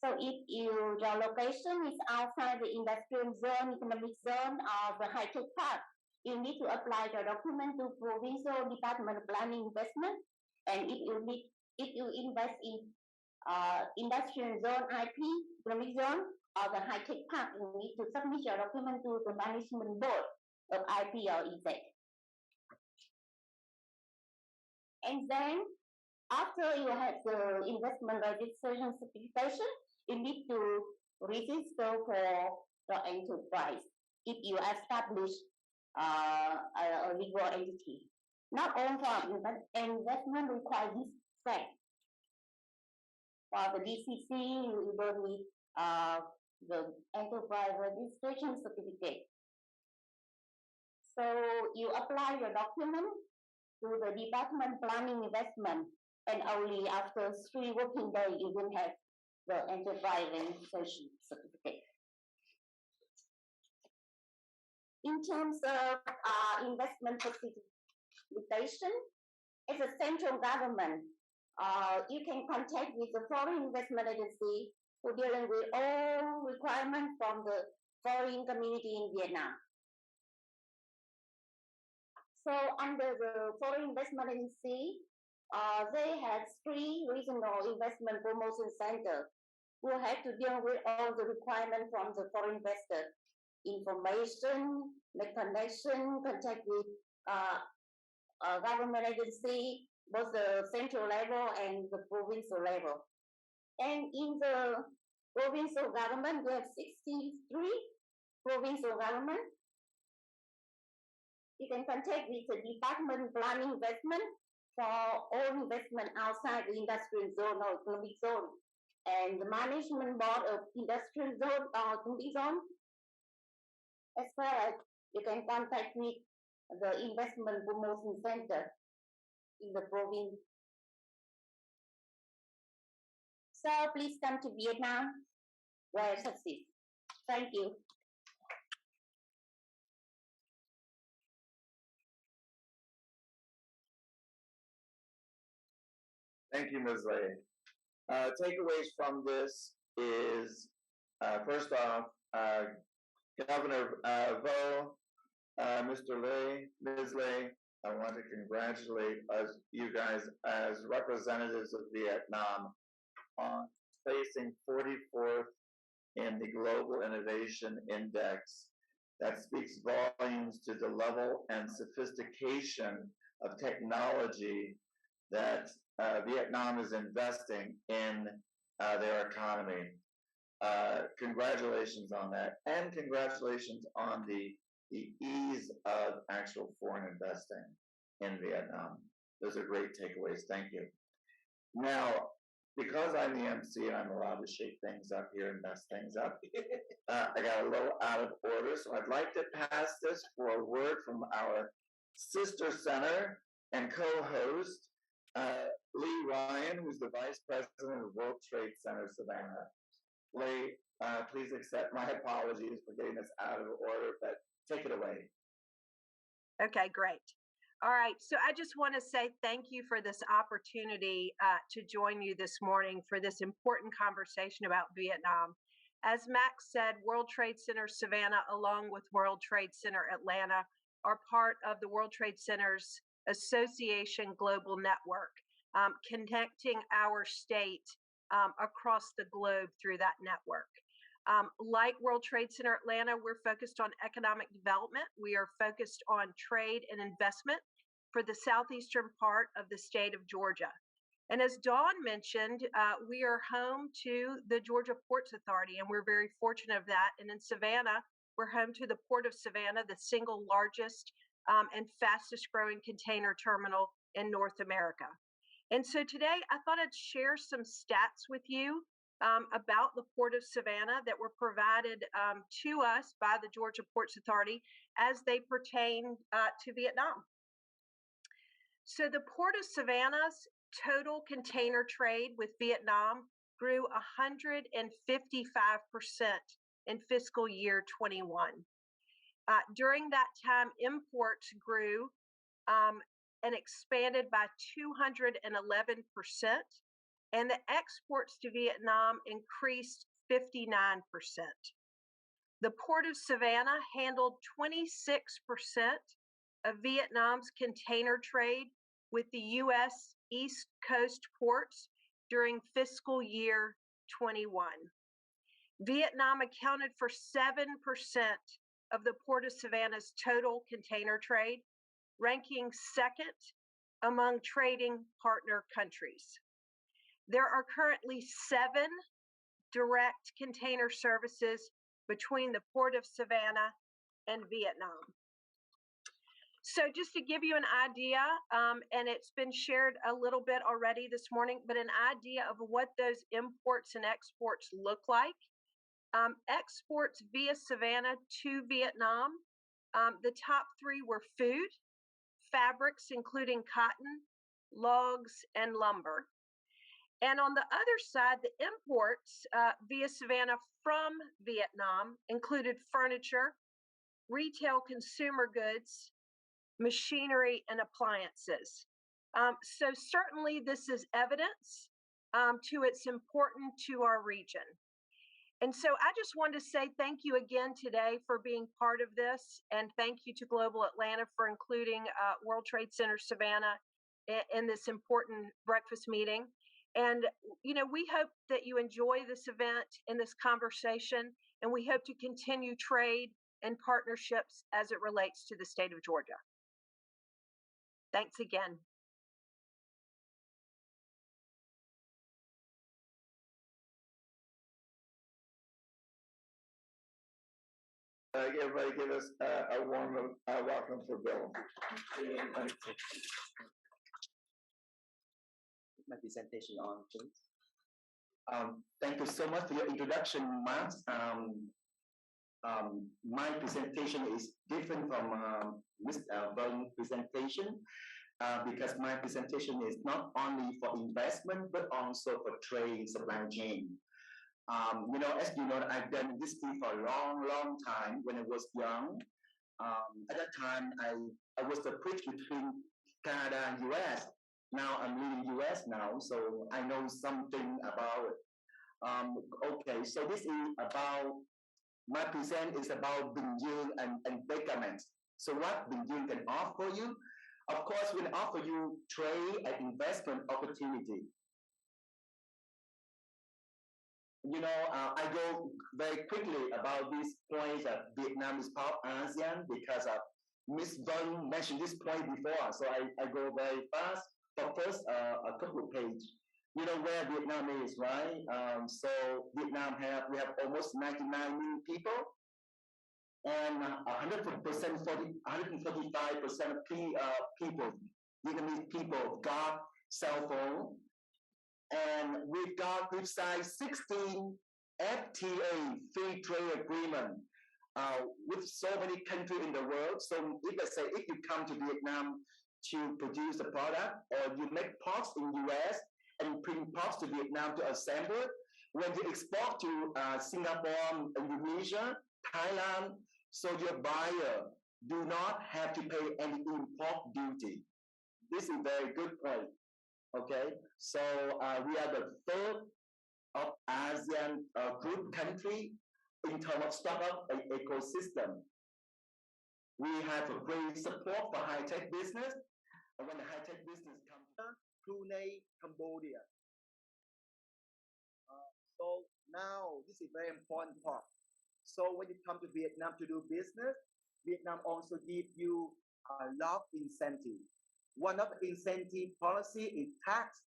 So if your location is outside the industrial zone, economic zone, or the high-tech park, you need to apply the document to Provincial Department of Planning Investment. And if you invest in industrial zone IP, economic zone, or the high-tech park, you need to submit your document to the management board of IP or EZ. And then after you have the investment registration certification, you need to register for the enterprise if you establish a legal entity. Not all for investment require this fact. For the DCC, you will need the enterprise registration certificate. So you apply your document to the Department Planning Investment, and only after 3 working days you will have the enterprise registration certificate. In terms of investment facilitation, as a central government, you can contact with the foreign investment agency who dealing with all requirements from the foreign community in Vietnam. So under the foreign investment agency, they have 3 regional investment promotion centers who have to deal with all the requirements from the foreign investor. Information, make connection, contact with government agency, both the central level and the provincial level. And in the provincial government, we have 63 provincial government. You can contact with the Department Planning Investment for all investment outside the industrial zone or economic zone, and the Management Board of Industrial Zone or economic zone. As well as you can contact with the Investment Promotion Center in the province. So please come to Vietnam where succeed. Thank you. Thank you, Ms. Lay. Takeaways from this is, first off, Governor Vo, Mr. Lay, Ms. Lay, I want to congratulate you guys as representatives of Vietnam on placing 44th in the Global Innovation Index. That speaks volumes to the level and sophistication of technology that Vietnam is investing in their economy. Congratulations on that, and congratulations on the ease of actual foreign investing in Vietnam. Those are great takeaways. Thank you. Now, because I'm the MC and I'm allowed to shake things up here and mess things up, I got a little out of order, so I'd like to pass this for a word from our sister center and co-host, Lee Ryan, who's the Vice President of World Trade Center Savannah. Lee, please accept my apologies for getting this out of order, but take it away. Okay, great. All right, so I just want to say thank you for this opportunity to join you this morning for this important conversation about Vietnam. As Max said, World Trade Center Savannah, along with World Trade Center Atlanta, are part of the World Trade Centers Association Global Network, connecting our state across the globe through that network. Like World Trade Center Atlanta, we're focused on economic development. We are focused on trade and investment for the southeastern part of the state of Georgia. And as Dawn mentioned, we are home to the Georgia Ports Authority, and we're very fortunate of that. And in Savannah, we're home to the Port of Savannah, the single largest and fastest growing container terminal in North America. And so today I thought I'd share some stats with you about the Port of Savannah that were provided to us by the Georgia Ports Authority as they pertain to Vietnam. So the Port of Savannah's total container trade with Vietnam grew 155% in fiscal year 21. During that time, imports grew and expanded by 211%, and the exports to Vietnam increased 59%. The Port of Savannah handled 26% of Vietnam's container trade with the U.S. East Coast ports during fiscal year 21. Vietnam accounted for 7% of the Port of Savannah's total container trade, ranking second among trading partner countries. There are currently 7 direct container services between the Port of Savannah and Vietnam. So just to give you an idea, and it's been shared a little bit already this morning, but an idea of what those imports and exports look like. Exports via Savannah to Vietnam, the top 3 were food, fabrics including cotton, logs, and lumber. And on the other side, the imports via Savannah from Vietnam included furniture, retail consumer goods, machinery, and appliances. So certainly this is evidence to its importance to our region. And so I just wanted to say thank you again today for being part of this, and thank you to Global Atlanta for including World Trade Center Savannah in this important breakfast meeting. And, you know, we hope that you enjoy this event and this conversation, and we hope to continue trade and partnerships as it relates to the state of Georgia. Thanks again. Everybody give us a warm welcome for Bill. My presentation on, please. Thank you so much for your introduction, Max. My presentation is different from Mr. Bung's presentation because my presentation is not only for investment but also for trade supply chain. You know, as you know, I've done this field for a long, long time. When I was young, at that time, I was the bridge between Canada and US. Now I'm leaving US now, so I know something about it. Okay, so this is about, my present is about Binh Duong and Becamex. So what Binh Duong can offer you? Of course, we'll offer you trade and investment opportunity. You know, I go very quickly about this point that Vietnam is part of ASEAN because Ms. Binh mentioned this point before, so I go very fast. But first, a couple of pages. You know where Vietnam is, right? So Vietnam we have almost 99 million people, and 145% of people, Vietnamese people, got cell phone. And we've signed 16 FTA, free trade agreement, with so many countries in the world. So if you come to Vietnam to produce a product, or you make parts in US and bring parts to Vietnam to assemble it, when you export to Singapore, Indonesia, Thailand, so your buyer do not have to pay any import duty. This is a very good point. Okay, so we are the third of ASEAN group country in terms of startup ecosystem. We have a great support for high-tech business. And when the high-tech business comes to Brunei, Cambodia. So now this is a very important part. So when you come to Vietnam to do business, Vietnam also gives you a lot of incentive. One of the incentive policy is tax.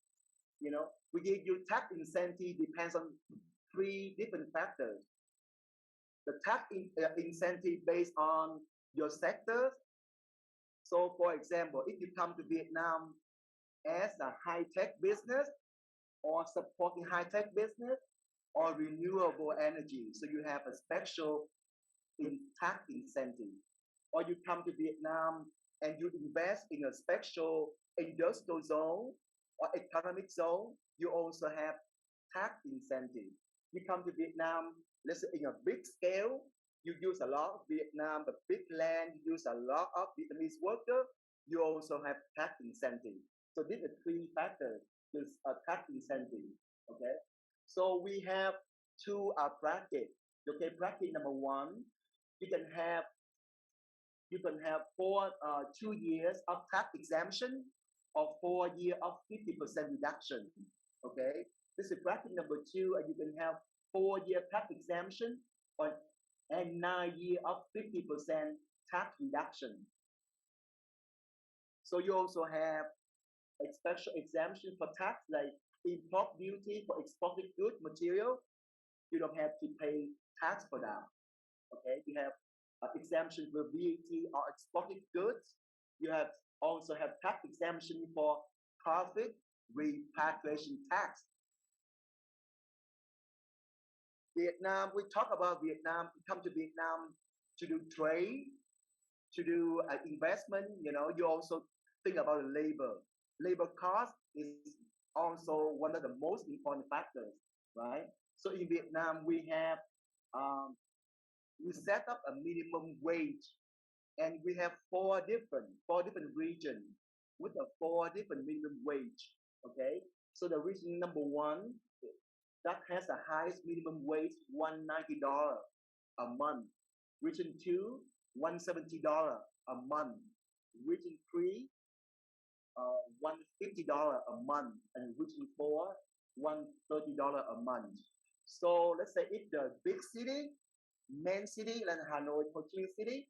You know, we give you tax incentive depends on 3 different factors. The tax incentive based on your sectors. So, for example, if you come to Vietnam as a high-tech business or supporting high-tech business or renewable energy, so you have a special tax incentive. Or you come to Vietnam and you invest in a special industrial zone or economic zone, you also have tax incentive. You come to Vietnam, let's say in a big scale, you use a lot of Vietnam, the big land, you use a lot of Vietnamese workers, you also have tax incentive. So these are three factors. There's a tax incentive. Okay. So we have two brackets. Okay, bracket number one, you can have for 2 years of tax exemption or 4 years of 50% reduction. Okay, this is bracket number two, and you can have 4 year tax exemption or and 9 years of 50% tax reduction. So you also have a special exemption for tax like import duty for exported goods material. You don't have to pay tax for that. Okay, you have exemption for VAT or exported goods. You have also have tax exemption for profit repatriation tax. Vietnam, we talk about Vietnam, we come to Vietnam to do trade, to do investment. You also think about labor. Labor cost is also one of the most important factors, right? So in Vietnam, we set up a minimum wage, and we have four different regions with a four different minimum wage. Okay, so the region number one that has the highest minimum wage, $190 a month. Region two, $170 a month. Region three, $150 a month, and region four, $130 a month. So let's say if the big city, main city like Hanoi, Ho Chi Minh City,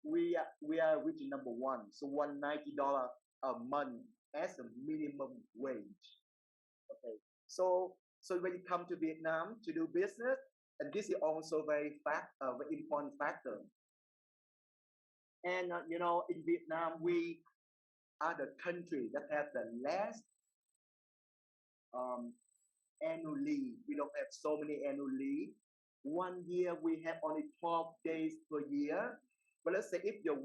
we are region number one, so $190 a month as a minimum wage. Okay, so when you come to Vietnam to do business, and this is also very important factor. And in Vietnam, we are the country that have the less annual leave. We don't have so many annual leave. 1 year we have only 12 days per year. But let's say if your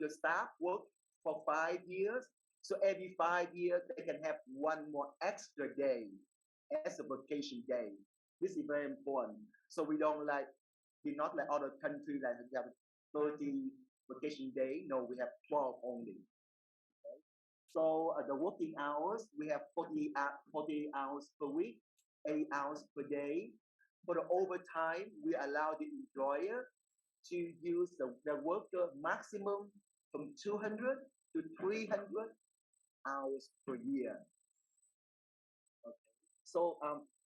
staff work for 5 years, so every 5 years they can have one more extra day as a vacation day. This is very important. So we're not like other countries like we have 30 vacation day. No, we have 12 only. Okay? So the working hours, we have 40 hours per week, 8 hours per day. For the overtime, we allow the employer to use the worker maximum from 200 to 300 hours per year. Okay. So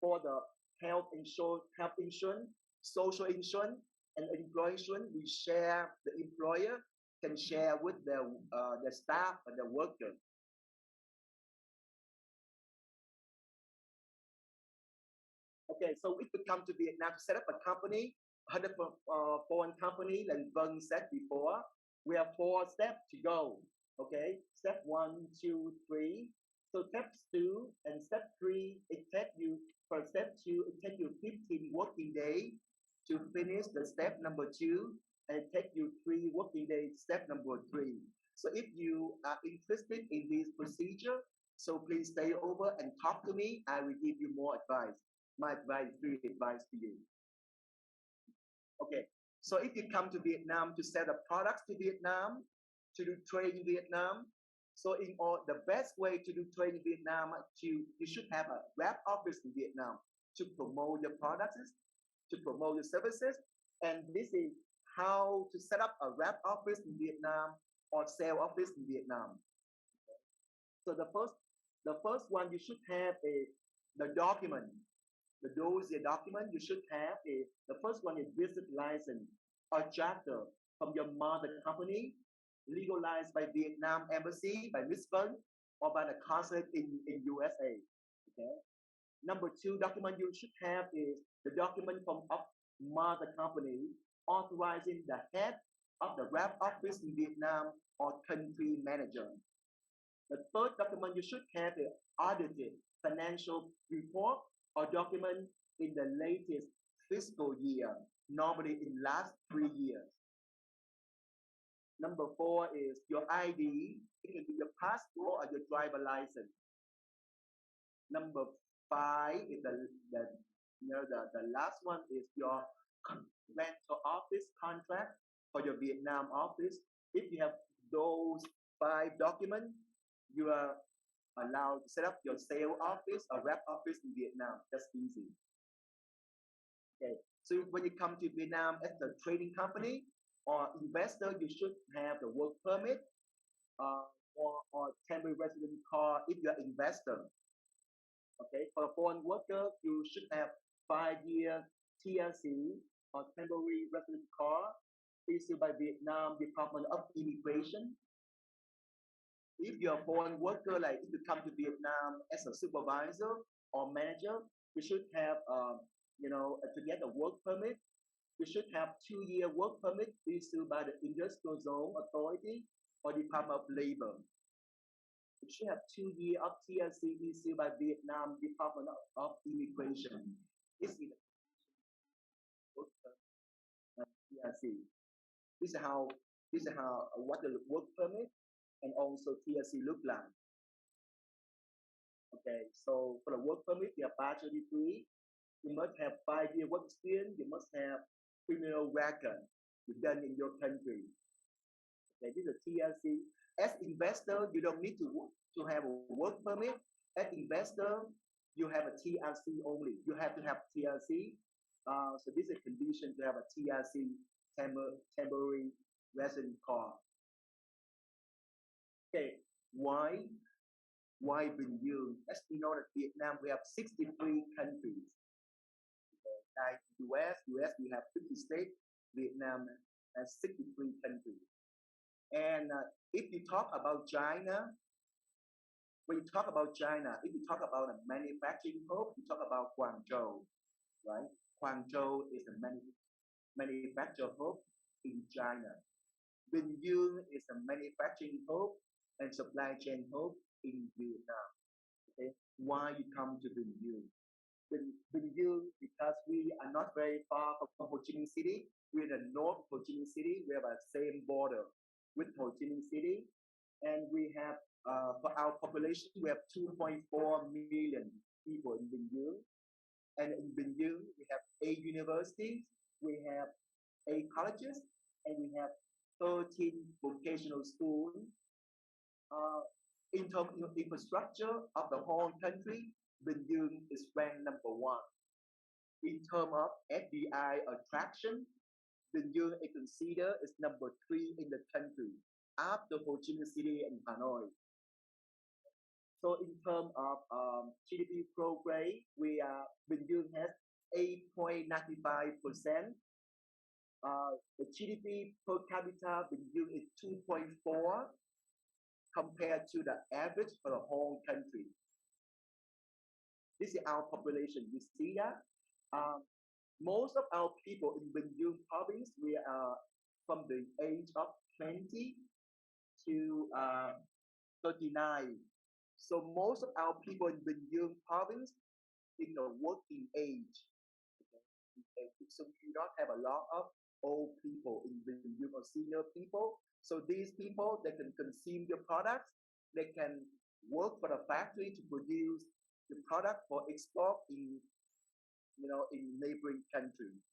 for the health insurance, social insurance, and employee insurance, we share. The employer can share with the staff and the worker. Okay, so if we come to Vietnam to set up a company, 100 foreign company, like Vân said before, we have 4 steps to go. Okay, step 1, 2, 3. So step 2 and step 3, for step 2, it takes you 15 working days to finish the step number 2, and it takes you 3 working days, step number 3. So if you are interested in this procedure, so please stay over and talk to me. I will give you more advice. My free advice to you. Okay, so if you come to Vietnam to sell the products to Vietnam, to do trade in Vietnam, so the best way to do trade in Vietnam, you should have a rep office in Vietnam to promote your products, to promote your services, and this is how to set up a rep office in Vietnam or sales office in Vietnam. Okay. So the first one you should have the document. The dossier document you should have the first one is business license or charter from your mother company, legalized by Vietnam Embassy, by Miss Vân, or by the consulate in USA. Okay. Number 2 document you should have is the document from mother company authorizing the head of the rep office in Vietnam or country manager. The third document you should have is audited financial report or document in the latest fiscal year, normally in last 3 years. Number 4 is your ID. It can be your passport or your driver license. Number 5 is the last one is your rental office contract for your Vietnam office. If you have those 5 documents, you are allowed to set up your sale office or rep office in Vietnam. That's easy. Okay. So when you come to Vietnam as a trading company or investor, you should have the work permit uh, or temporary resident card if you're an investor. Okay. For a foreign worker, you should have 5-year TRC or temporary resident card issued by Vietnam Department of Immigration. If you're a foreign worker, like if you come to Vietnam as a supervisor or manager, you should have, to get a work permit, you should have 2-year work permit issued by the Industrial Zone Authority or Department of Labor. You should have 2 years of TLC issued by Vietnam Department of Immigration. This is work permit TLC. This is how what the work permit and also TLC look like. Okay, so for the work permit, you have bachelor degree. You must have 5-year work experience. You must have criminal record you've done in your country. Okay, this is a TLC. As investor, you don't need to have a work permit. As investor, you have a TLC only. You have to have TLC. So this is a condition to have a TLC temporary resident card. Okay, why Binh Duong? As we know that Vietnam, we have 63 countries. Like US we have 50 states. Vietnam has 63 countries. And if you talk about China, when you talk about China, if you talk about a manufacturing hub, you talk about Guangzhou, right? Guangzhou is a manufacturing hub in China. Binh Duong is a manufacturing hub and supply chain hub in Vietnam. Okay, why you come to Binh Duong? Binh Duong, because we are not very far from Ho Chi Minh City. We're in the north of Ho Chi Minh City. We have a same border with Ho Chi Minh City, and we have for our population we have 2.4 million people in Binh Duong. And in Binh Duong we have 8 universities, we have 8 colleges, and we have 13 vocational schools. In terms of infrastructure of the whole country, Binh Duong is ranked number 1. In terms of FDI attraction, Binh Duong is considered as number 3 in the country after Ho Chi Minh City and Hanoi. So in terms of GDP growth rate, Binh Duong has 8.95%. The GDP per capita Binh Duong is 2.4 compared to the average for the whole country. This is our population. You see that? Most of our people in Binh Duong province, we are from the age of 20 to 39. So most of our people in Binh Duong province in the working age. Okay? So we do not have a lot of old people in Binh Duong or senior people. So these people, they can consume your products. They can work for the factory to produce the product for export in neighboring countries.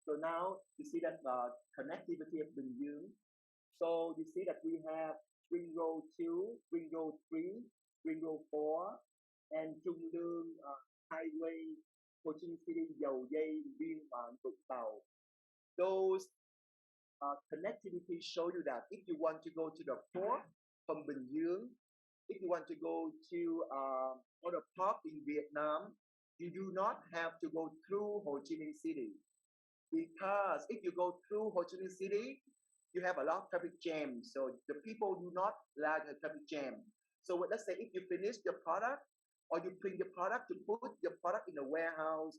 So now you see that connectivity of Binh Duong. So you see that we have Ring Road 2, Ring Road 3, Ring Road 4, and Trung Lương Highway, Ho Chi Minh City, Dầu Dây, Viên Bản, Vũng Tàu. Those connectivity show you that if you want to go to the port from Binh Duong, if you want to go to other port in Vietnam, you do not have to go through Ho Chi Minh City. Because if you go through Ho Chi Minh City, you have a lot of traffic jam. So the people do not like a traffic jam. So let's say if you finish your product or you bring your product to put your product in a warehouse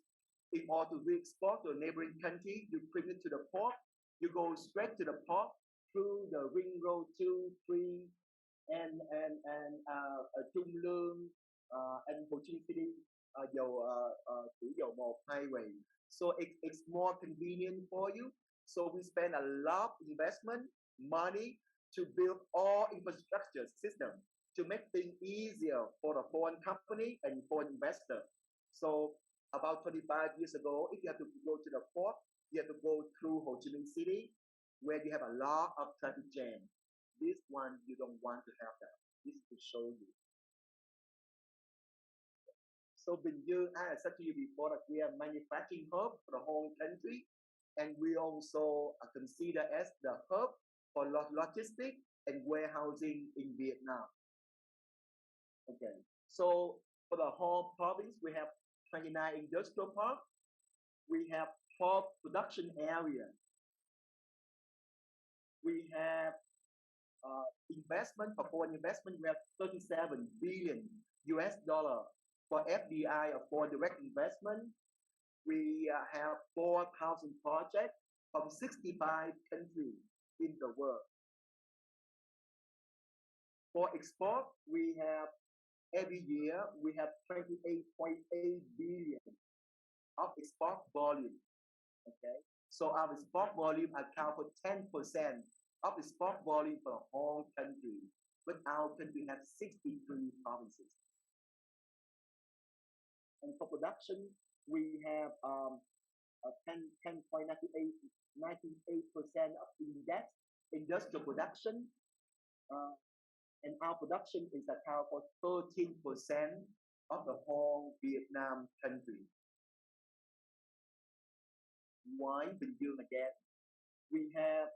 in order to re-export to a neighboring country, you bring it to the port, you go straight to the port through the Ring Road 2, 3, and Trung Lương and Ho Chi Minh City Dầu Một Highway. So it's more convenient for you. So we spend a lot of investment money to build all infrastructure system to make things easier for the foreign company and foreign investor. So about 25 years ago, if you have to go to the port, you have to go through Ho Chi Minh City, where you have a lot of traffic jam. This one, you don't want to have that. This to show you. So Binh Duong, as I said to you before, that we are manufacturing hub for the whole country, and we also are considered as the hub for logistics and warehousing in Vietnam. Okay, so for the whole province, we have 29 industrial parks. We have 12 production areas. We have investment, for foreign investment, we have 37 billion US dollar. For FDI, or for direct investment, we have 4,000 projects from 65 countries in the world. For export, we have every year we have 28.8 billion of export volume. Okay, so our export volume account for 10% of export volume for the whole country, but our country has 63 provinces. And for production, we have 10.98% of index industrial production, and our production is account for 13% of the whole Vietnam country. Why Binh Duong again? We have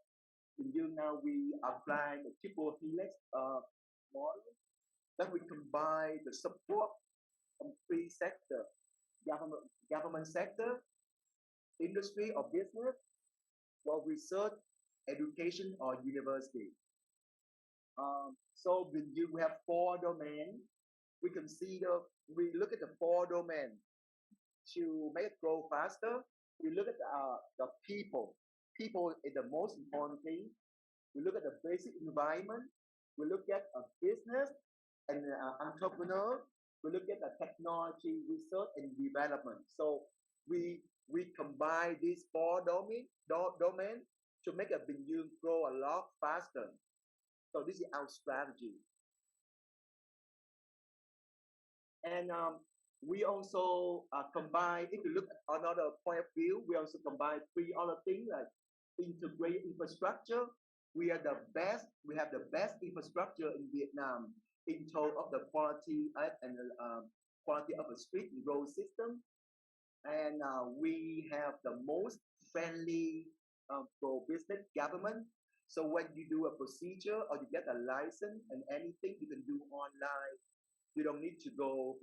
Binh Duong now. We apply the triple helix model that we combine the support from three sectors: government sector, industry or business, or research, education or university. So Binh Duong, we have 4 domains. We look at the 4 domains to make it grow faster. We look at the people. People is the most important thing. We look at the basic environment. We look at a business and entrepreneur. We look at the technology, research, and development. So we combine these 4 domains to make a Binh Duong grow a lot faster. So this is our strategy. And we also combine, if you look at another point of view, we also combine 3 other things like integrated infrastructure. We are the best, we have the best infrastructure in Vietnam in terms of the quality and quality of the street and road system. And we have the most friendly pro-business government. So when you do a procedure or you get a license and anything you can do online, you don't need to go,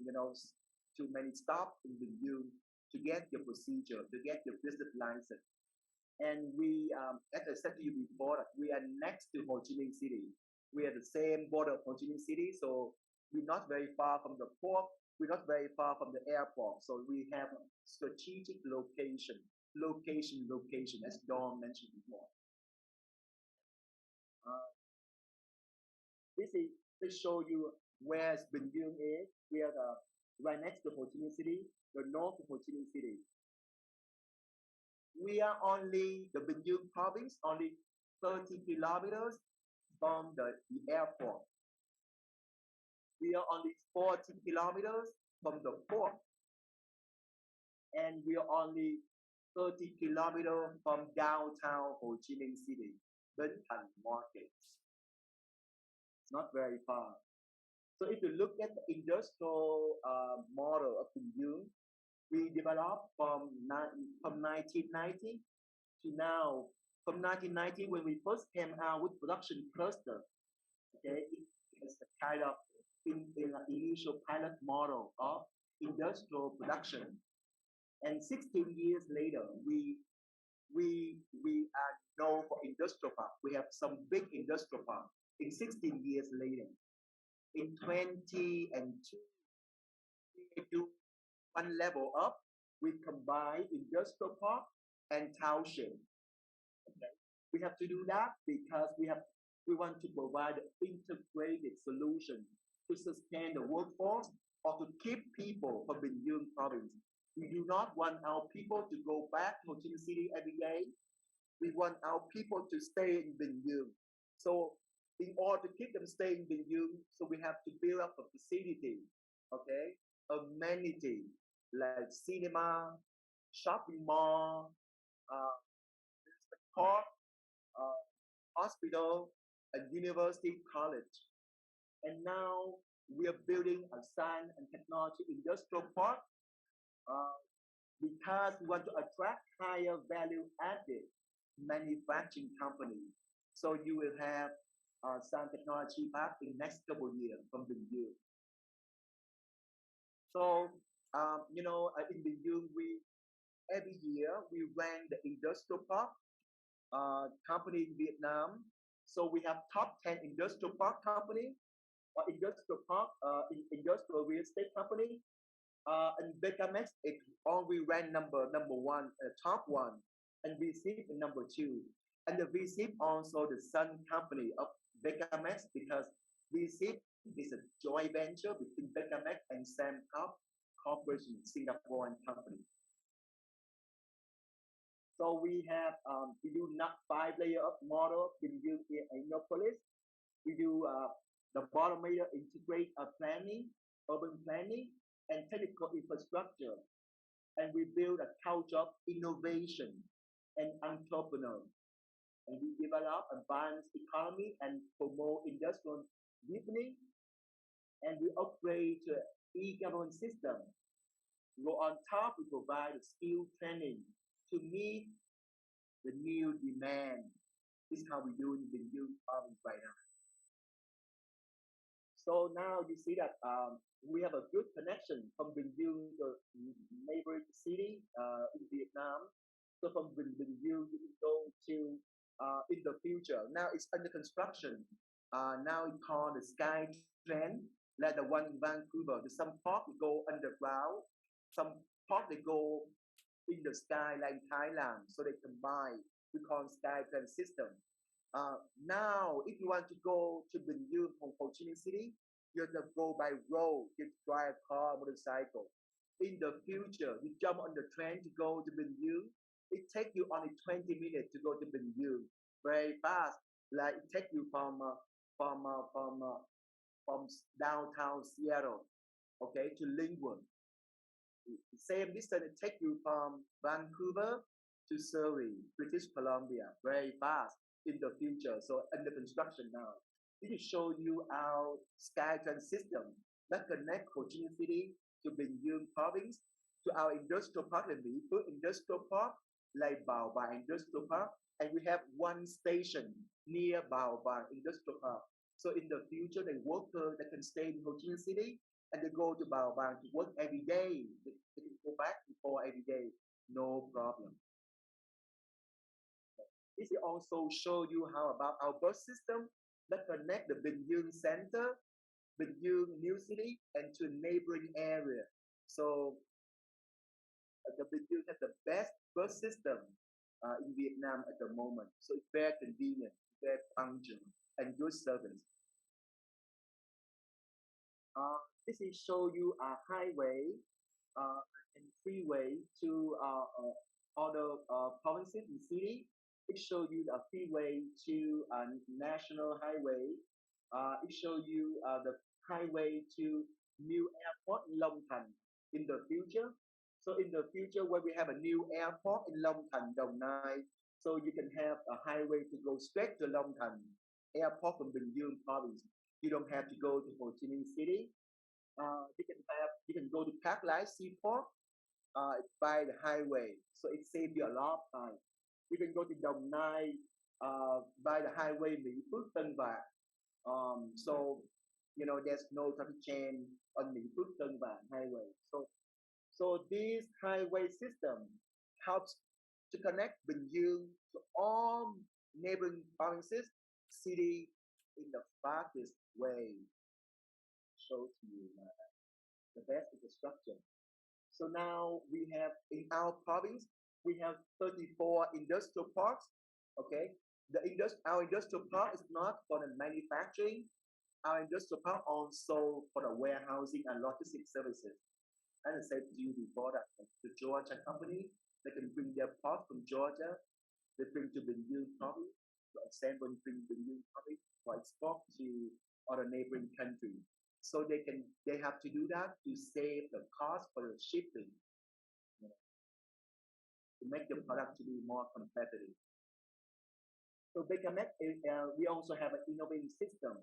too many stops in Binh Duong to get your procedure, to get your business license. And we, as I said to you before, we are next to Ho Chi Minh City. We are the same border of Ho Chi Minh City, so we're not very far from the port. We're not very far from the airport. So we have a strategic location, as Dawn mentioned before. This show you where Binh Duong is. We are right next to Ho Chi Minh City, the north of Ho Chi Minh City. We are only, the Binh Duong province, only 30 kilometers from the airport. We are only 40 kilometers from the port. And we are only 30 kilometers from downtown Ho Chi Minh City, Binh Thanh Market. It's not very far. So if you look at the industrial model of Binh Duong, we developed from 1990 to now. From 1990, when we first came out with production cluster, okay, it's a kind of initial pilot model of industrial production. And 16 years later, we are known for industrial park. We have some big industrial park. In 16 years later, in 2002, we do one level up. We combine industrial park and township. Okay. We have to do that because we want to provide an integrated solution to sustain the workforce or to keep people from Binh Duong province. We do not want our people to go back to Ho Chi Minh City every day. We want our people to stay in Binh Duong. So in order to keep them staying in Binh Duong, so we have to build up a facility, okay, amenity like cinema, shopping mall, court, hospital, and university college. And now we are building a science and technology industrial park uh, because we want to attract higher value added manufacturing companies. So you will have science technology park in next couple years from Binh Duong. So in Binh Duong, we every year we run the industrial park company in Vietnam. So we have top 10 industrial park company or industrial park industrial real estate company. And Becamex it only ranked number one, top one, and VSIP number two. And the VSIP also the son company of Becamex because VSIP is a joint venture between Becamex and Samcorp Corporation, Singaporean company. So we do not 5 layer of model in Indianapolis. We do the bottom layer integrate planning, urban planning, and technical infrastructure. And we build a culture of innovation and entrepreneur. And we develop a balanced economy and promote industrial deepening. And we upgrade to e-government system. Go on top, we provide skill training to meet the new demand. This is how we do in the new province right now. So now you see that we have a good connection from Binh Duong to neighboring city in Vietnam. So from Binh Duong, you can go to in the future. Now it's under construction. Now it's called the Sky Trend, like the one in Vancouver. There's some park that go underground, some park they go in the sky like Thailand. So they combine. We call Sky Trend system. Now, if you want to go to Binh Duong from Ho Chi Minh City, you have to go by road, you drive a car, motorcycle. In the future, you jump on the train to go to Binh Duong. It takes you only 20 minutes to go to Binh Duong, very fast. Like it takes you from downtown Seattle, okay, to Linwood. Same distance it takes you from Vancouver to Surrey, British Columbia, very fast in the future. So under construction now. This will show you our SkyTrain system that connect Ho Chi Minh City to Binh Duong province to our industrial park and the industrial park like Bao Bang Industrial Park, and we have one station near Bao Bang Industrial Park. So in the future, the workers that can stay in Ho Chi Minh City and they go to Bao Bang to work every day. They can go back before every day, no problem. This will also show you how about our bus system that connect the Binh Duong Center, Binh Duong New City, and to neighboring area. So the Binh Duong has the best bus system in Vietnam at the moment. So it's very convenient, very punctual, and good service. This will show you a highway and freeway to other provinces and cities. It shows you a freeway to a national highway. It shows you the highway to new airport in Long Thành in the future. So in the future, when we have a new airport in Long Thành, Đồng Nai, so you can have a highway to go straight to Long Thành airport from Binh Duong province. You don't have to go to Ho Chi Minh City. You can go to Cát Lái Seaport by the highway, so it saves you a lot of time. You can go to Đồng Nai by the highway Mỹ Phước Tân Vạn. So there's no traffic jam on Mỹ Phước Tân Vạn highway. So this highway system helps to connect Binh Duong to all neighboring provinces, city in the fastest way. Show to you the best infrastructure. So now we have in our province, we have 34 industrial parks. Okay, our industrial park is not for the manufacturing. Our industrial park also for the warehousing and logistics services. As I said to you before, that the Georgia company, they can bring their parts from Georgia, they bring to Binh Duong province, for example, bring Binh Duong province for export to other neighboring countries. So they have to do that to save the cost for the shipping, to make the product to be more competitive. So Becamex, we also have an innovative system.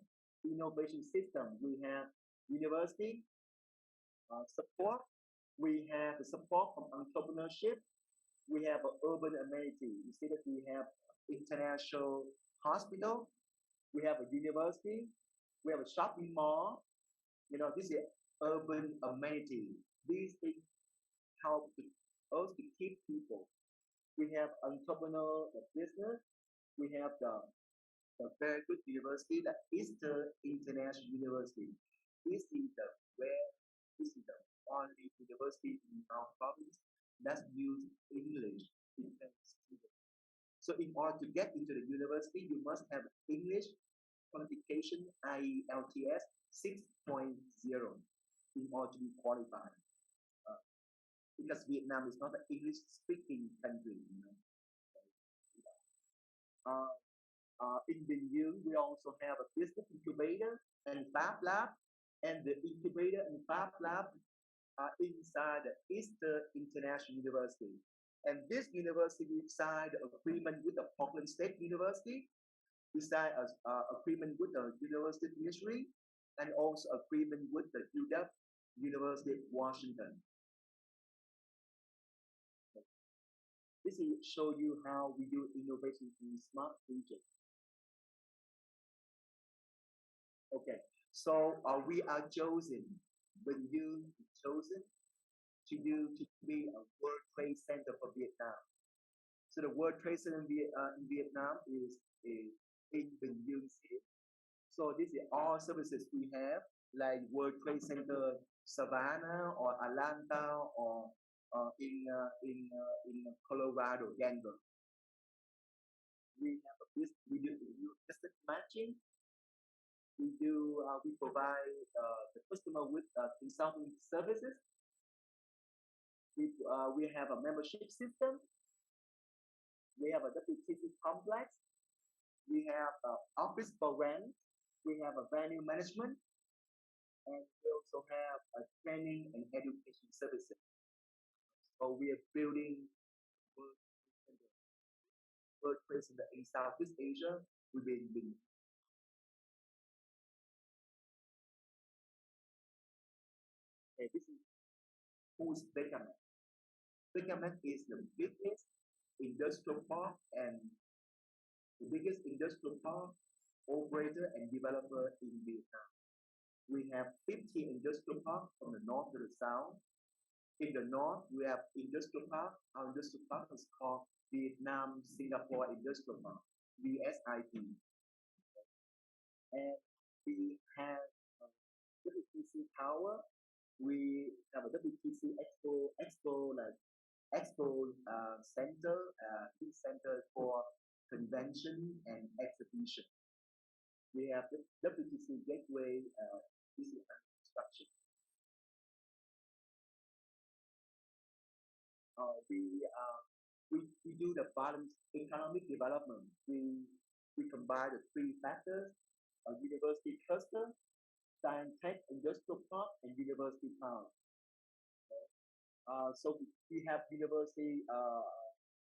innovation system. We have university support. We have the support from entrepreneurship. We have an urban amenity. You see that we have international hospital. We have a university. We have a shopping mall. This is urban amenity. These things help us to keep people. We have entrepreneur business. We have the very good university, the Eastern International University. This is the where this is the only university in our province that use English in students. So in order to get into the university, you must have English qualification, i.e. LTS 6.0 in order to be qualified. Because Vietnam is not an English-speaking country. In Binh Duong, we also have a business incubator and Fab Lab, and the incubator and Fab Lab are inside the Eastern International University. And this university signed an agreement with the Portland State University, we signed an agreement with the University of Missouri, and also agreement with the UW University of Washington. This will show you how we do innovation in smart region. Okay, so we are chosen, when you chosen to be a World Trade Center for Vietnam. So the World Trade Center in Vietnam is in Binh Duong City. So this is all services we have, like World Trade Center Savannah or Atlanta or in Colorado, Denver. We have we do business matching. We provide the customer with consulting services. We have a membership system. We have a WTC complex. We have office for rent. We have a venue management, and we also have a training and education services. So we are building World Trade Center in Southeast Asia within the this is who's Becamex. Becamex is the biggest industrial park and the biggest industrial park operator and developer in Vietnam. We have 50 industrial parks from the north to the south. In the north, we have industrial park. Our industrial park is called Vietnam Singapore Industrial Park, VSIP. And we have WTC Tower. We have a WTC Expo center, center for convention and exhibition. We have the WTC Gateway, this is construction. We do the balanced economic development. We combine the three factors: university cluster, science tech, industrial park, and university town. So we have university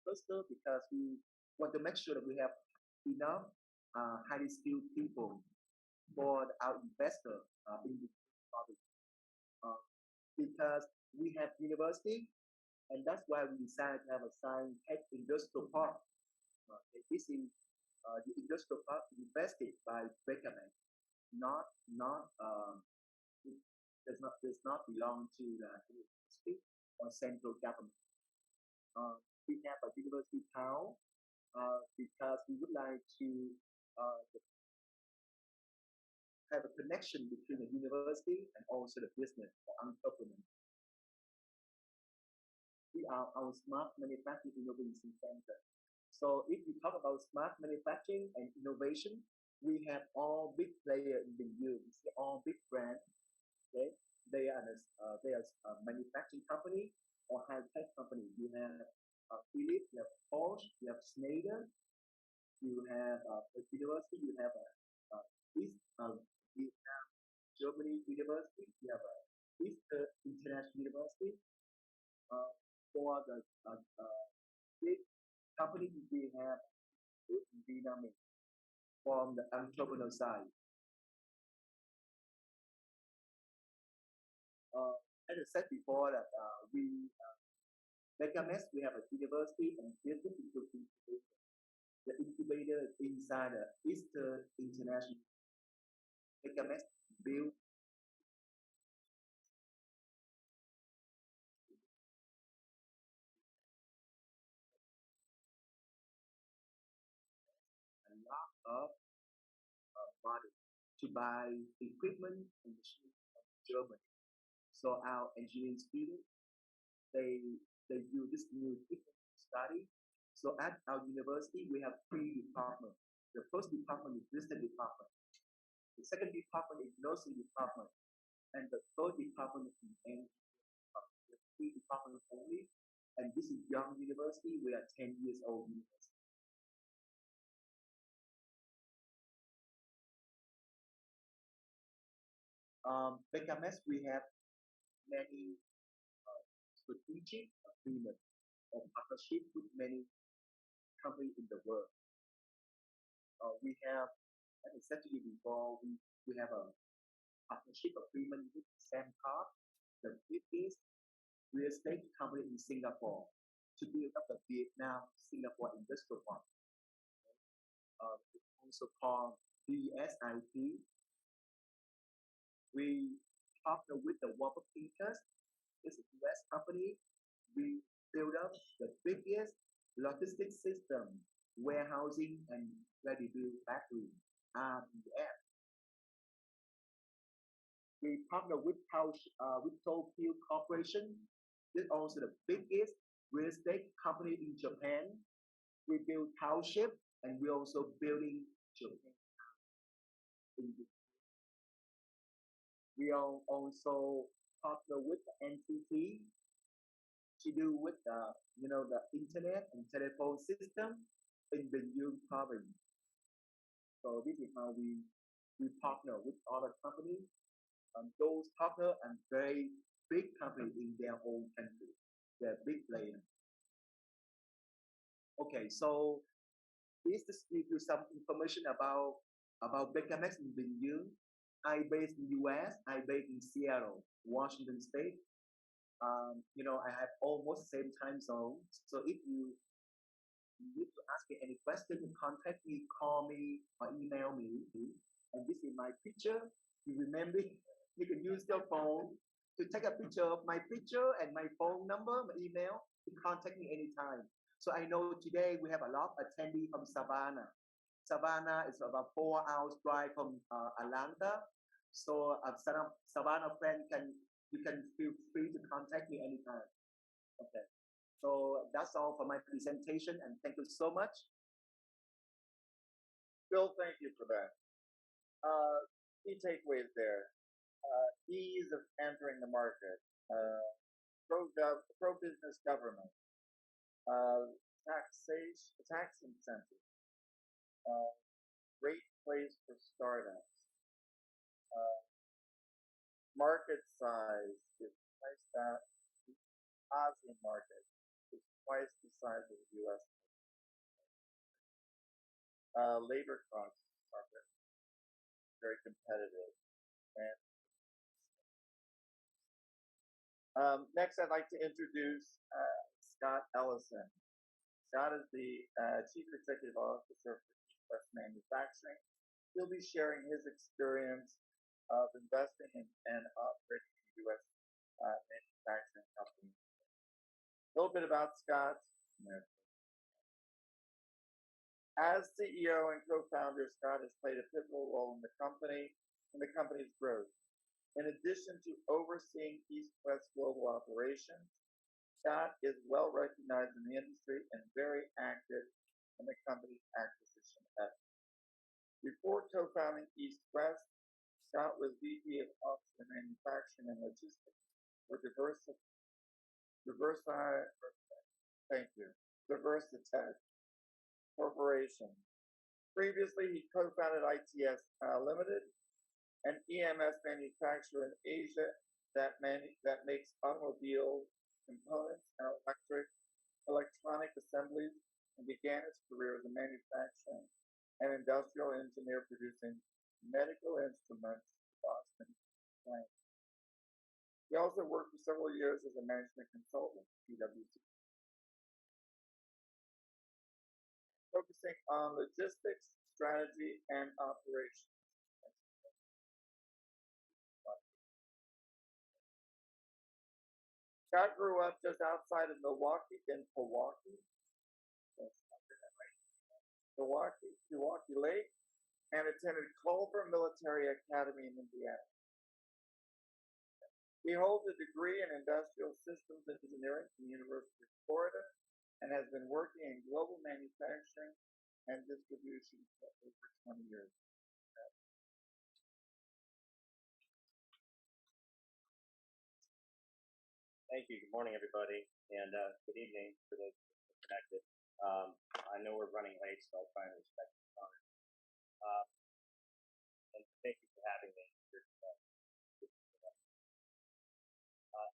cluster because we want to make sure that we have enough highly skilled people for our investor in the province. Because we have university, and that's why we decided to have a science tech industrial park. This is the industrial park invested by Becamex, does not belong to the university or central government. We have a university town because we would like to have a connection between the university and also the business or entrepreneur. We are our smart manufacturing innovation center. So if we talk about smart manufacturing and innovation, we have all big players in the US, all big brands. Okay, they are a manufacturing company or high tech company. You have Philips, you have Porsche, you have Schneider, you have the university, you have East Vietnam, Germany University, you have East International University. For the big company, we have Vietnamese from the entrepreneur side. As I said before, that we Becamex, we have a university and business incubator. The incubator is inside the Eastern International. Becamex built a lot of money to buy equipment and machines from Germany. So our engineering students, they do this new equipment study. So at our university, we have three departments. The first department is business department. The second department is nursing department, and the third department is engineering department. There's three departments only, and this is young university. We are 10 years old university. Becamex, we have many strategic agreement or partnership with many companies in the world. We have, as I said to you before, we have a partnership agreement with Samcar, the biggest real estate company in Singapore, to build up the Vietnam Singapore Industrial Park. It's also called DSIP. We partner with the Water Pickers. It's a US company. We build up the biggest logistics system, warehousing and ready-built factory, RBF. We partner with Tokyo Corporation. This is also the biggest real estate company in Japan. We build township and we also building Japan. We are also partner with the NTT to do with the internet and telephone system in Binh Duong province. So this is how we partner with other companies. Those partners are very big companies in their own country. They're big players. Okay, so this just give you some information about Becamex in Binh Duong. I based in US. I based in Seattle, Washington State. I have almost the same time zone. So if you need to ask me any question, contact me, call me, or email me. And this is my picture. You remember, you can use your phone to take a picture of my picture and my phone number, my email, to contact me anytime. So I know today we have a lot of attendees from Savannah. Savannah is about 4 hours drive from Atlanta. So Savannah friend you can feel free to contact me anytime. Okay. So that's all for my presentation, and thank you so much. Bill, thank you for that. Key takeaways there. Ease of entering the market. Pro-business government. Tax incentives. Great place for startups. Market size is twice that. The ASEAN market is twice the size of the U.S. Labor costs are very competitive. And next, I'd like to introduce Scott Ellyson. Scott is the Chief Executive Officer for EastWest Manufacturing. He'll be sharing his experience of investing and operating in U.S. manufacturing companies. A little bit about Scott. As CEO and co-founder, Scott has played a pivotal role in the company's growth. In addition to overseeing EastWest global operations, Scott is well recognized in the industry and very active in the company's acquisition efforts. Before co-founding EastWest, Scott was VP of Office of Manufacturing and Logistics for Diversitech Corporation. Previously, he co-founded ITS Limited, an EMS manufacturer in Asia that makes automobile components and electronic assemblies, and began his career as a manufacturing and industrial engineer producing medical instruments in Boston. He also worked for several years as a management consultant at PwC, focusing on logistics, strategy, and operations. Scott grew up just outside of Milwaukee in Milwaukee Lake, and attended Culver Military Academy in Indiana. He holds a degree in industrial systems engineering from the University of Florida and has been working in global manufacturing and distribution for over 20 years. Thank you. Good morning, everybody, and good evening for those who are connected. I know we're running late, so I'll try and respect the time. And thank you for having me here today.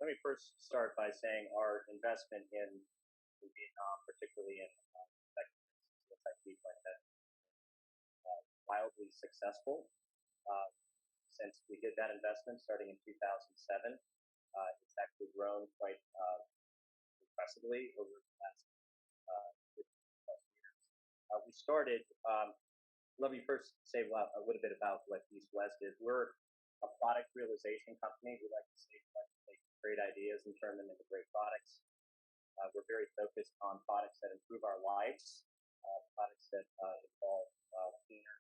Let me first start by saying our investment in Vietnam, particularly in Becamex SIP plant, has been wildly successful. Since we did that investment starting in 2007, it's actually grown quite impressively over the last 50+ years. We started, let me first say a little bit about what EastWest is. We're a product realization company. We like to say we like to take great ideas and turn them into great products. We're very focused on products that improve our lives, products that involve cleaner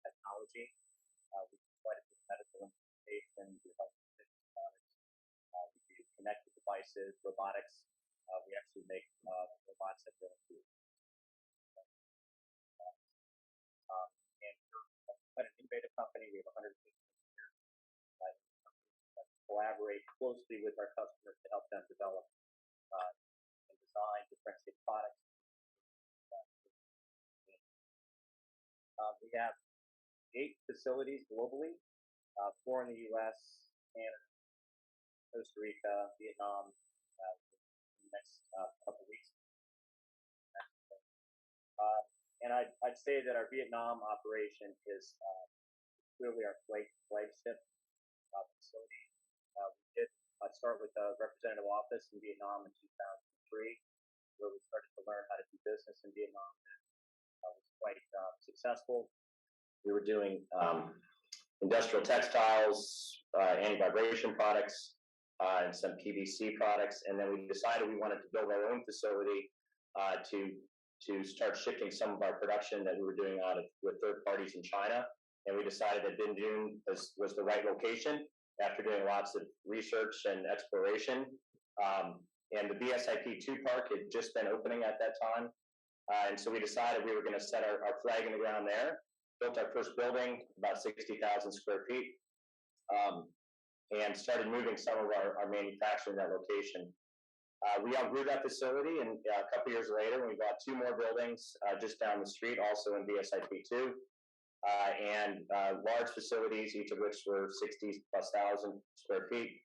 technology. We do quite a bit of medical implementation, we do health and fitness products, we do connected devices, robotics. We actually make robots that go into and we're quite an innovative company. We have 150 engineers that collaborate closely with our customers to help them develop and design differentiated products. We have 8 facilities globally, 4 in the U.S., Canada, Costa Rica, Vietnam, in the next couple weeks. And I'd say that our Vietnam operation is clearly our flagship facility. We did start with a representative office in Vietnam in 2003, where we started to learn how to do business in Vietnam. And was quite successful. We were doing industrial textiles, anti-vibration products, and some PVC products. And then we decided we wanted to build our own facility to start shifting some of our production that we were doing with third parties in China. And we decided that Binh Duong was the right location after doing lots of research and exploration. And the BSIP2 park had just been opening at that time. And so we decided we were going to set our flag in the ground there. Built our first building, about 60,000 square feet, and started moving some of our manufacturing in that location. We outgrew that facility, and a couple years later, we bought 2 more buildings just down the street, also in BSIP2, and large facilities, each of which were 60,000+ square feet.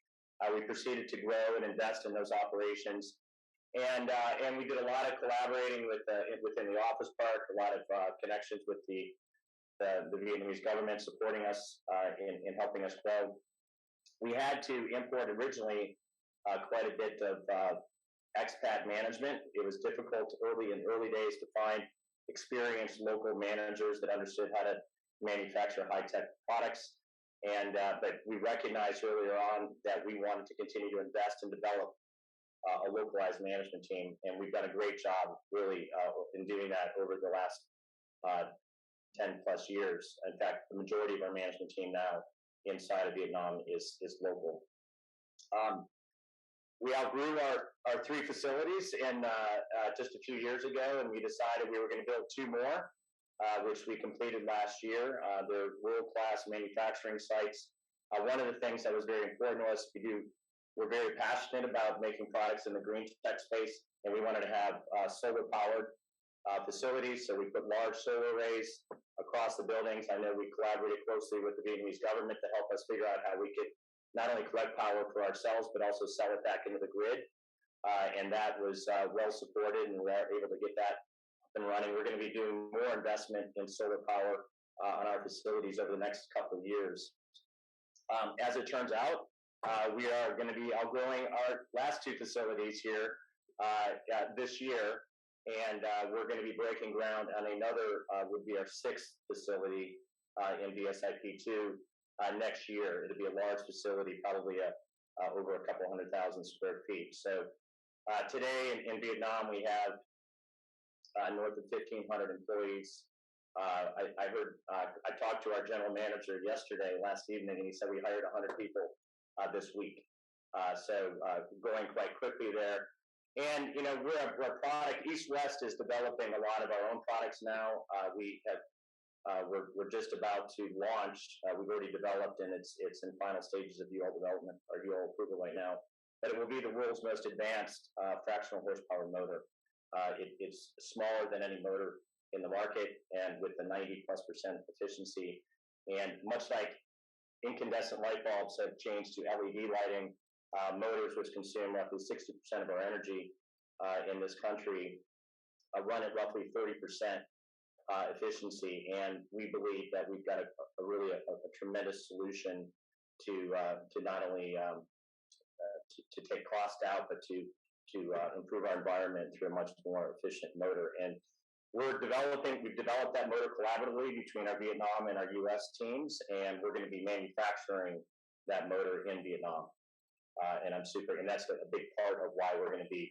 We proceeded to grow and invest in those operations, and we did a lot of collaborating within the office park, a lot of connections with the Vietnamese government supporting us in helping us grow. We had to import originally quite a bit of expat management. It was difficult in early days to find experienced local managers that understood how to manufacture high-tech products. But we recognized earlier on that we wanted to continue to invest and develop a localized management team, and we've done a great job really in doing that over the last 10+ years. In fact, the majority of our management team now inside of Vietnam is local. We outgrew our 3 facilities just a few years ago, and we decided we were going to build 2 more, which we completed last year. They're world-class manufacturing sites. One of the things that was very important to us, we're very passionate about making products in the green tech space, and we wanted to have solar-powered facilities, so we put large solar arrays across the buildings. I know we collaborated closely with the Vietnamese government to help us figure out how we could not only collect power for ourselves, but also sell it back into the grid. And that was well supported, and we were able to get that up and running. We're going to be doing more investment in solar power on our facilities over the next couple of years. As it turns out, we are going to be outgrowing our last two facilities here this year, and we're going to be breaking ground on another, would be our sixth facility in BSIP2 next year. It'll be a large facility, probably over a couple 100,000 square feet. So today in Vietnam, we have north of 1,500 employees. I heard, I talked to our general manager last evening, and he said we hired 100 people this week. So going quite quickly there. And, you know, we're a product, EastWest is developing a lot of our own products now. We're just about to launch. We've already developed, and it's in final stages of UL development, or UL approval right now. But it will be the world's most advanced fractional horsepower motor. It's smaller than any motor in the market, and with the 90+% efficiency. And much like incandescent light bulbs have changed to LED lighting, motors, which consume roughly 60% of our energy in this country, run at roughly 30% efficiency. And we believe that we've got a really tremendous solution to not only to take cost out, but to improve our environment through a much more efficient motor. And we've developed that motor collaboratively between our Vietnam and our U.S. teams, and we're going to be manufacturing that motor in Vietnam. And that's a big part of why we're going to be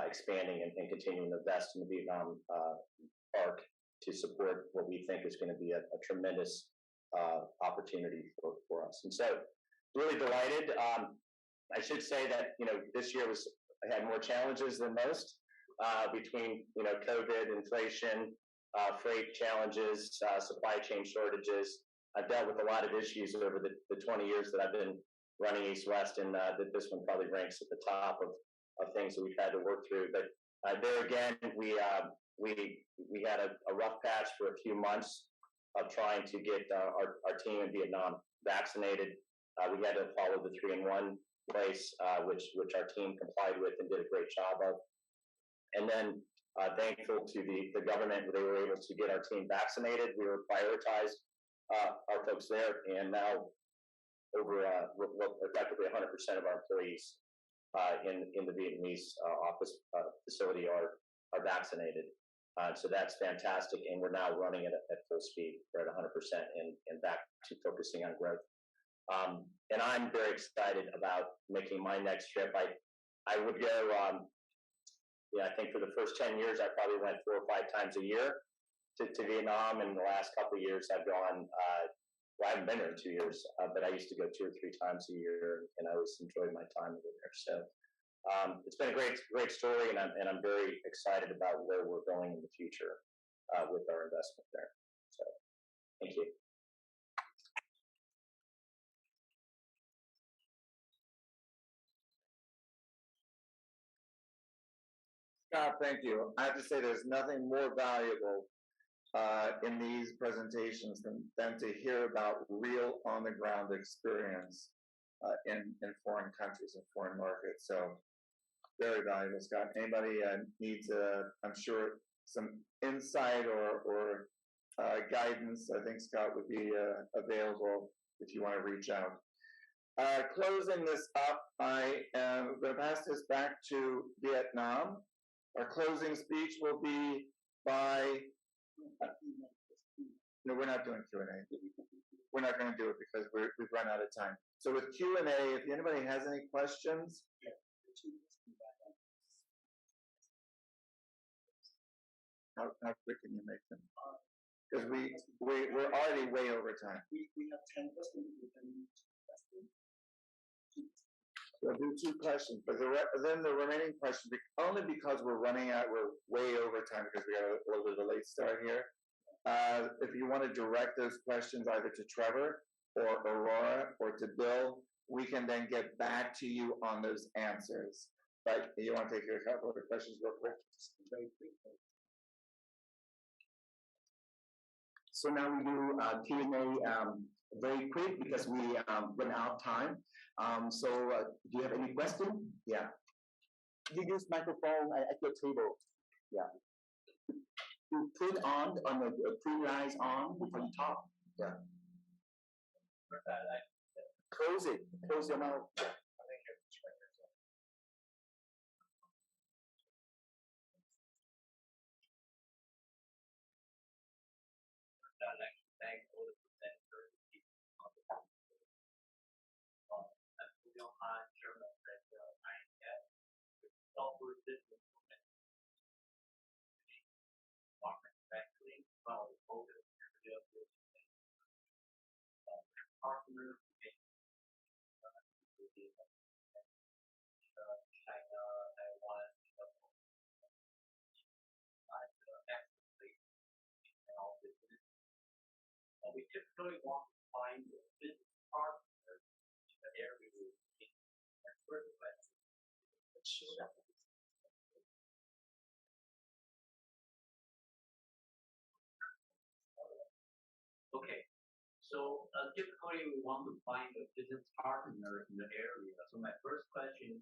expanding and continuing to invest in the Vietnam park to support what we think is going to be a tremendous opportunity for us. And so, really delighted. I should say that, you know, this year had more challenges than most between, you know, COVID, inflation, freight challenges, supply chain shortages. I've dealt with a lot of issues over the 20 years that I've been running EastWest, and this one probably ranks at the top of things that we've had to work through. But there again, we had a rough patch for a few months of trying to get our team in Vietnam vaccinated. We had to follow the 3-in-1 place, which our team complied with and did a great job of. And then thankful to the government, they were able to get our team vaccinated. We were prioritized, our folks there, and now over effectively 100% of our employees in the Vietnamese office facility are vaccinated. So that's fantastic, and we're now running it at full speed. We're at 100% and back to focusing on growth. And I'm very excited about making my next trip. I would go. I think for the first 10 years, I probably went 4 or 5 times a year to Vietnam. And the last couple of years, I've gone. Well, I haven't been there in 2 years, but I used to go 2 or 3 times a year, and I always enjoyed my time over there. So it's been a great story, and I'm very excited about where we're going in the future with our investment there. So thank you. Scott, thank you. I have to say there's nothing more valuable in these presentations than to hear about real on-the-ground experience in foreign countries and foreign markets. So very valuable, Scott. Anybody needs, I'm sure, some insight or guidance, I think Scott would be available if you want to reach out. Closing this up, I am going to pass this back to Vietnam. Our closing speech will be by, no, we're not doing Q&A. We're not going to do it because we've run out of time. So with Q&A, if anybody has any questions. How quick can you make them? Because we're already way over time. We have 10 questions. We'll do 2 questions, but then the remaining questions, only because we're running out, we're way over time because we got a little bit of a late start here. If you want to direct those questions either to Trevor or Aurora or to Bill, we can then get back to you on those answers. But you want to take a couple of questions real quick? So now we do Q&A very quick because we run out of time. So do you have any question? Yeah. You use microphone at your table. Yeah. You put on the three lines on from the top. Yeah. Close it. Close your mouth. I'd like to thank all the presenters. I'm Binh Duong, Chairman of software business market manufacturing, automotive, partner, China, Taiwan, expertly in all business. We typically want to find a business partner in the area we're in. First question. Okay, so typically we want to find a business partner in the area. So my first question,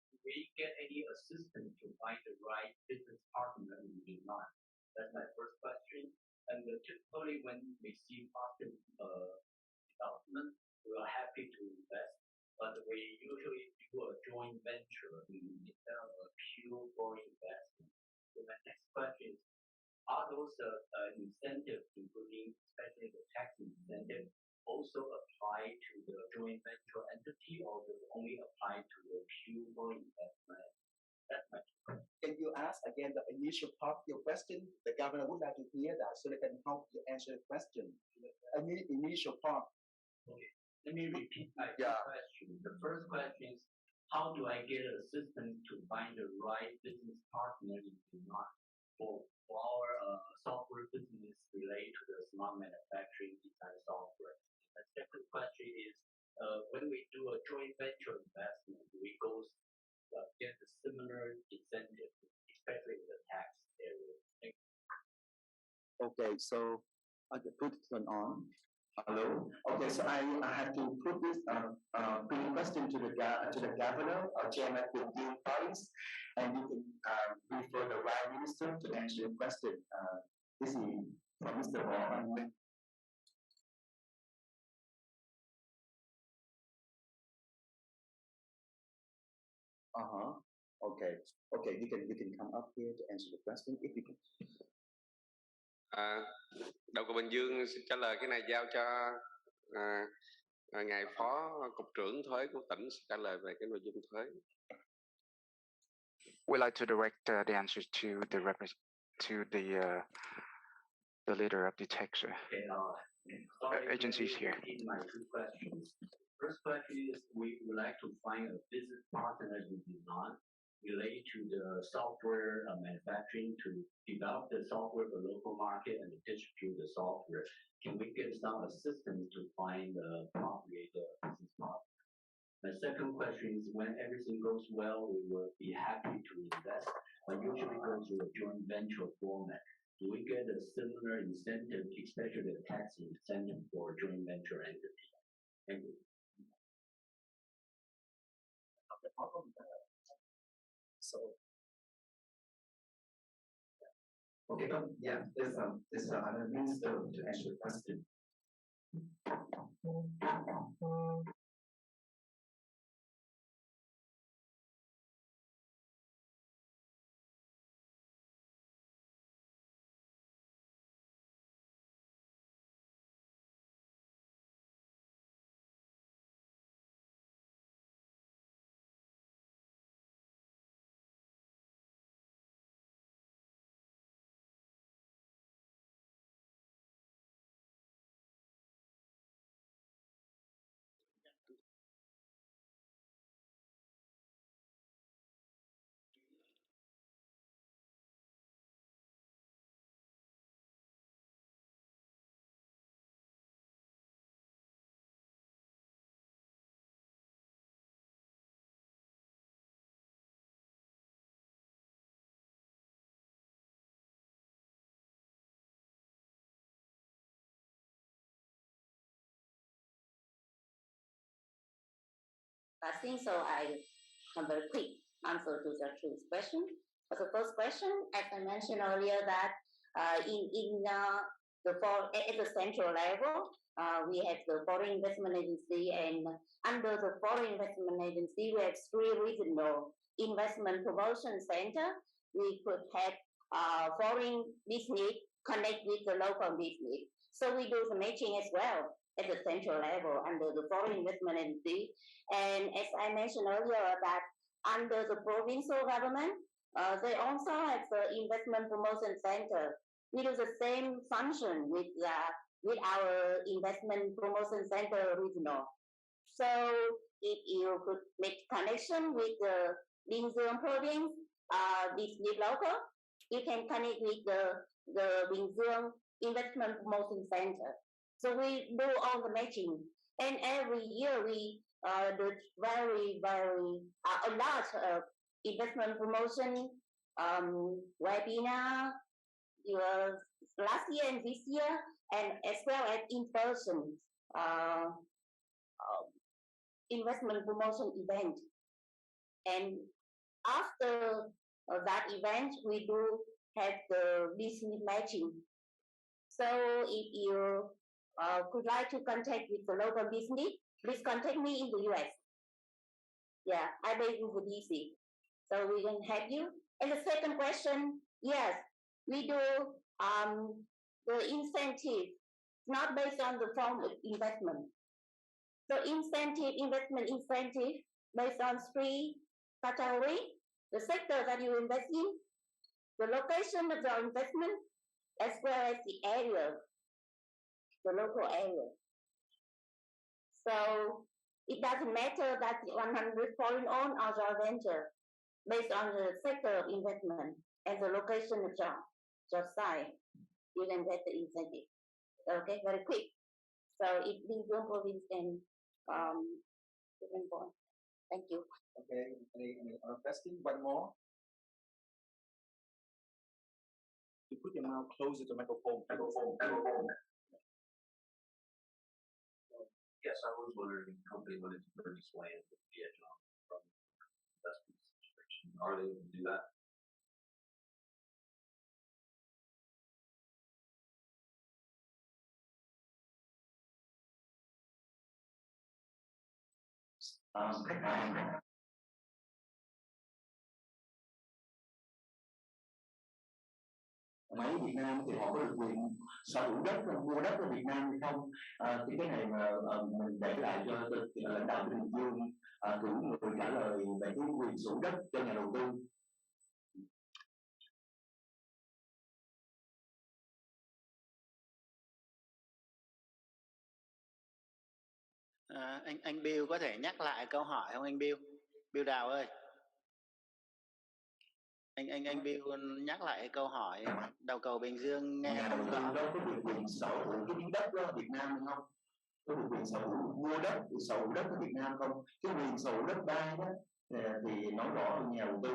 do we get any assistance to find the right business partner in Vietnam? That's my first question. And typically when we see market development, we are happy to invest, but we usually do a joint venture instead of a pure foreign investment. So my next question is, are those incentives, including especially the tax incentive, also apply to the joint venture entity, or does it only apply to the pure foreign investment? That's my question. Can you ask again the initial part of your question? The governor would like to hear that so they can help you answer the question. Initial part. Okay, let me repeat my question. The first question is, how do I get assistance to find the right business partner in Vietnam for our software business related to the smart manufacturing design software? The second question is, when we do a joint venture investment, we go get a similar incentive, especially in the tax area. Okay, so I can put it on. Hello. Okay, so I have to put this question to the governor, Chairman Binh Duong, and you can refer the right minister to answer your question. This is from Mr. Ho. Okay. Okay, you can come up here to answer the question if you can. Đầu của Bình Dương xin trả lời cái này giao cho ngài phó cục trưởng thuế của tỉnh sẽ trả lời về cái nội dung thuế. We like to direct the answers to the leader of the tax agencies here. My two questions. First question is, we would like to find a business partner in Vietnam related to the software manufacturing to develop the software for local market and distribute the software. Can we get some assistance to find the business partner? The second question is, when everything goes well, we will be happy to invest, but usually goes through a joint venture format. Do we get a similar incentive, especially the tax incentive for a joint venture entity? Thank you. So, okay, there's another minister to answer the question. I think so. I have a quick answer to the two question. For the first question, as I mentioned earlier, that at the central level, we have the Foreign Investment Agency, and under the Foreign Investment Agency, we have 3 regional investment promotion center. We could have foreign business connect with the local business. So we do the matching as well at the central level under the Foreign Investment Agency. And as I mentioned earlier, that under the provincial government, they also have the investment promotion center. We do the same function with our investment promotion center regional. So if you could make connection with the Binh Duong province, business local, you can connect with the Binh Duong investment promotion center. So we do all the matching, and every year we do very a lot of investment promotion webinar. Last year and this year, and as well as in-person investment promotion event. And after that event, we do have the business matching. So if you could like to contact with the local business, please contact me in the US. Yeah, I based in the DC. So we can help you. And the second question, yes, we do the incentive, not based on the form of investment. So investment incentive based on 3 categories: the sector that you invest in, the location of your investment, as well as the area, the local area. So it doesn't matter that 100 foreign owned or joint venture, based on the sector of investment and the location of your site, you can get the incentive. Okay, very quick. So if Binh Duong province can thank you. Okay, any other question? One more. You put your mouth closer to the microphone. Yes, I was wondering, if the company wanted to purchase land in Vietnam from investment situation. Are they able to do that? Máy Việt Nam thì họ có được quyền sở hữu đất, mua đất ở Việt Nam hay không? Thì cái này mà mình để lại cho lãnh đạo Bình Dương cử người trả lời về cái quyền sở hữu đất cho nhà đầu tư. Anh Bill có thể nhắc lại câu hỏi không anh Bill? Bill Đào ơi. Anh Bill nhắc lại câu hỏi đầu cầu Bình Dương nghe không rõ. Đâu có được quyền sở hữu cái miếng đất đó ở Việt Nam không? Có được quyền sở hữu mua đất, sở hữu đất ở Việt Nam không? Cái quyền sở hữu đất đai đó thì nói rõ ở nhà đầu tư.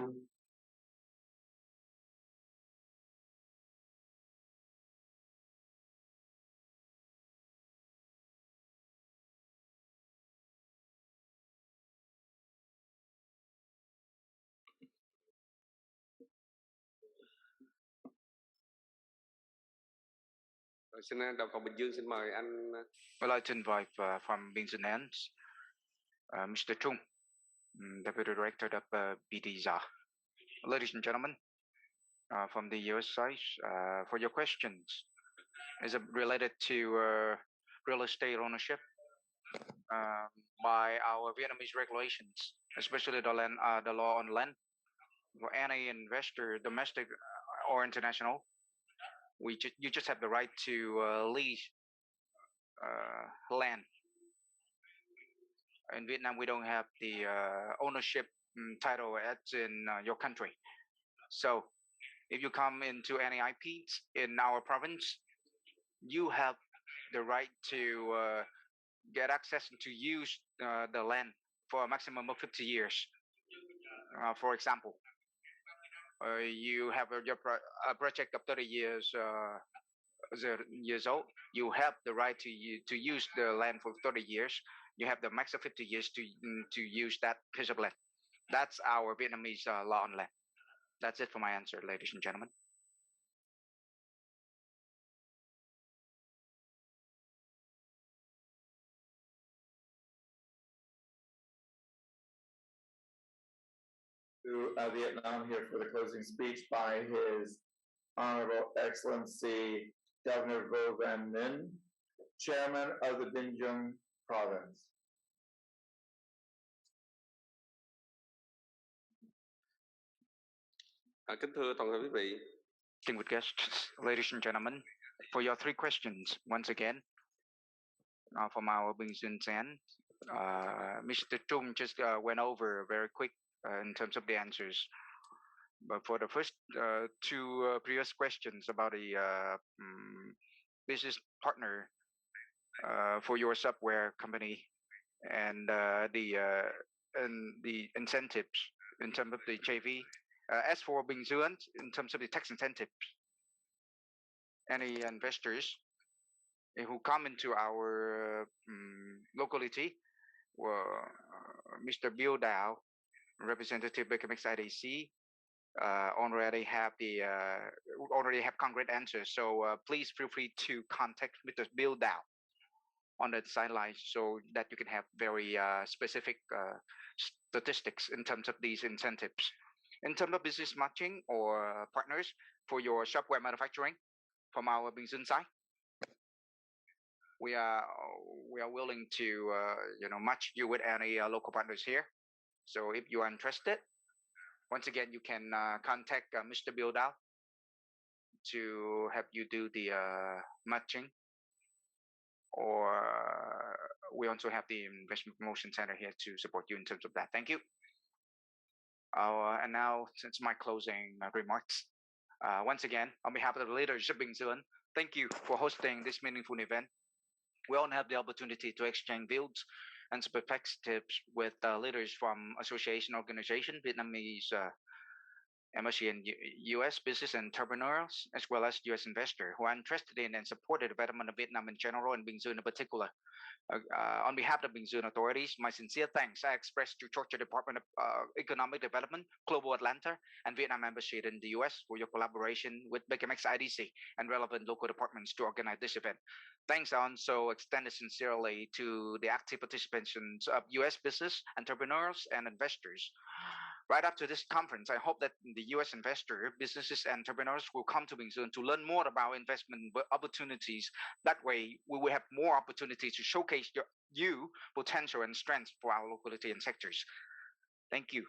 Xin đầu cầu Bình Dương xin mời anh. I'd like to invite from Binh Duong, Mr. Trung, Deputy Director of BDZA. Ladies and gentlemen, from the US side, for your questions, is it related to real estate ownership by our Vietnamese regulations, especially the law on land, for any investor, domestic or international? You just have the right to lease land. In Vietnam, we don't have the ownership title as in your country. So if you come into any IPs in our province, you have the right to get access to use the land for a maximum of 50 years. For example, you have a project of 30 years old. You have the right to use the land for 30 years. You have the max of 50 years to use that piece of land. That's our Vietnamese law on land. That's it for my answer, ladies and gentlemen. to Vietnam here for the closing speech by His Honorable Excellency Governor Vo Van Minh, Chairman of the Binh Duong Province. Kính thưa toàn thể quý vị, Distinguished guests, ladies and gentlemen, for your three questions, once again, from our Binh Duong San, Mr. Trung just went over very quick in terms of the answers. But for the first two previous questions about the business partner for your software company and the incentives in terms of the JV. As for Binh Duong, in terms of the tax incentives, any investors who come into our locality, Mr. Bill Dow, Representative Becamex IDC, already have concrete answers. So please feel free to contact Mr. Bill Dow on the sidelines so that you can have very specific statistics in terms of these incentives. In terms of business matching or partners for your software manufacturing from our Binh Duong side, we are willing to match you with any local partners here. So if you are interested, once again you can contact Mr. Bill Dow to help you do the matching, or we also have the investment promotion center here to support you in terms of that. Thank you. And now, since my closing remarks, once again, on behalf of the leaders of Binh Duong, thank you for hosting this meaningful event. We all have the opportunity to exchange views and perspectives with leaders from association organization, Vietnamese embassy in U.S. business entrepreneurs, as well as U.S. investors who are interested in and support the development of Vietnam in general and Binh Duong in particular. On behalf of the Binh Duong authorities, my sincere thanks I express to Georgia Department of Economic Development, Global Atlanta, and Vietnam Embassy in the U.S. for your collaboration with Becamex IDC and relevant local departments to organize this event. Thanks also extended sincerely to the active participants of U.S. business, entrepreneurs, and investors. Right after this conference, I hope that the U.S. investor, businesses, and entrepreneurs will come to Binh Duong to learn more about investment opportunities. That way, we will have more opportunities to showcase your potential and strengths for our locality and sectors. Thank you.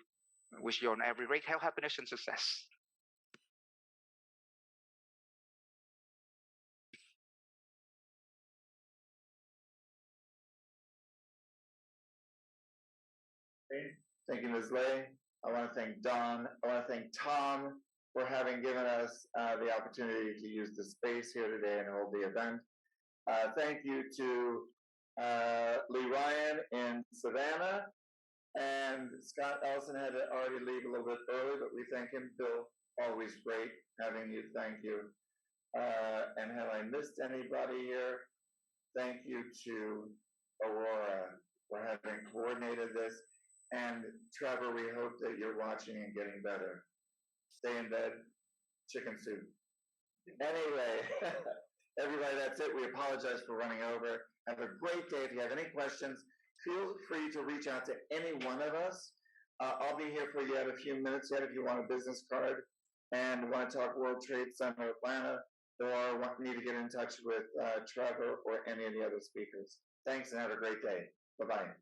I wish you on every great health, happiness, and success. Thank you, Ms. Lay. I want to thank Don. I want to thank Tom for having given us the opportunity to use the space here today and hold the event. Thank you to Lee Ryan in Savannah, and Scott Ellyson had to already leave a little bit early, but we thank him. Bill, always great having you. Thank you. And have I missed anybody here? Thank you to Aurora for having coordinated this. And Trevor, we hope that you're watching and getting better. Stay in bed, chicken soup. Anyway, everybody, that's it. We apologize for running over. Have a great day. If you have any questions, feel free to reach out to any one of us. I'll be here for yet a few minutes yet if you want a business card and want to talk World Trade Center Savannah, or want me to get in touch with Trevor or any of the other speakers. Thanks and have a great day. Bye-bye.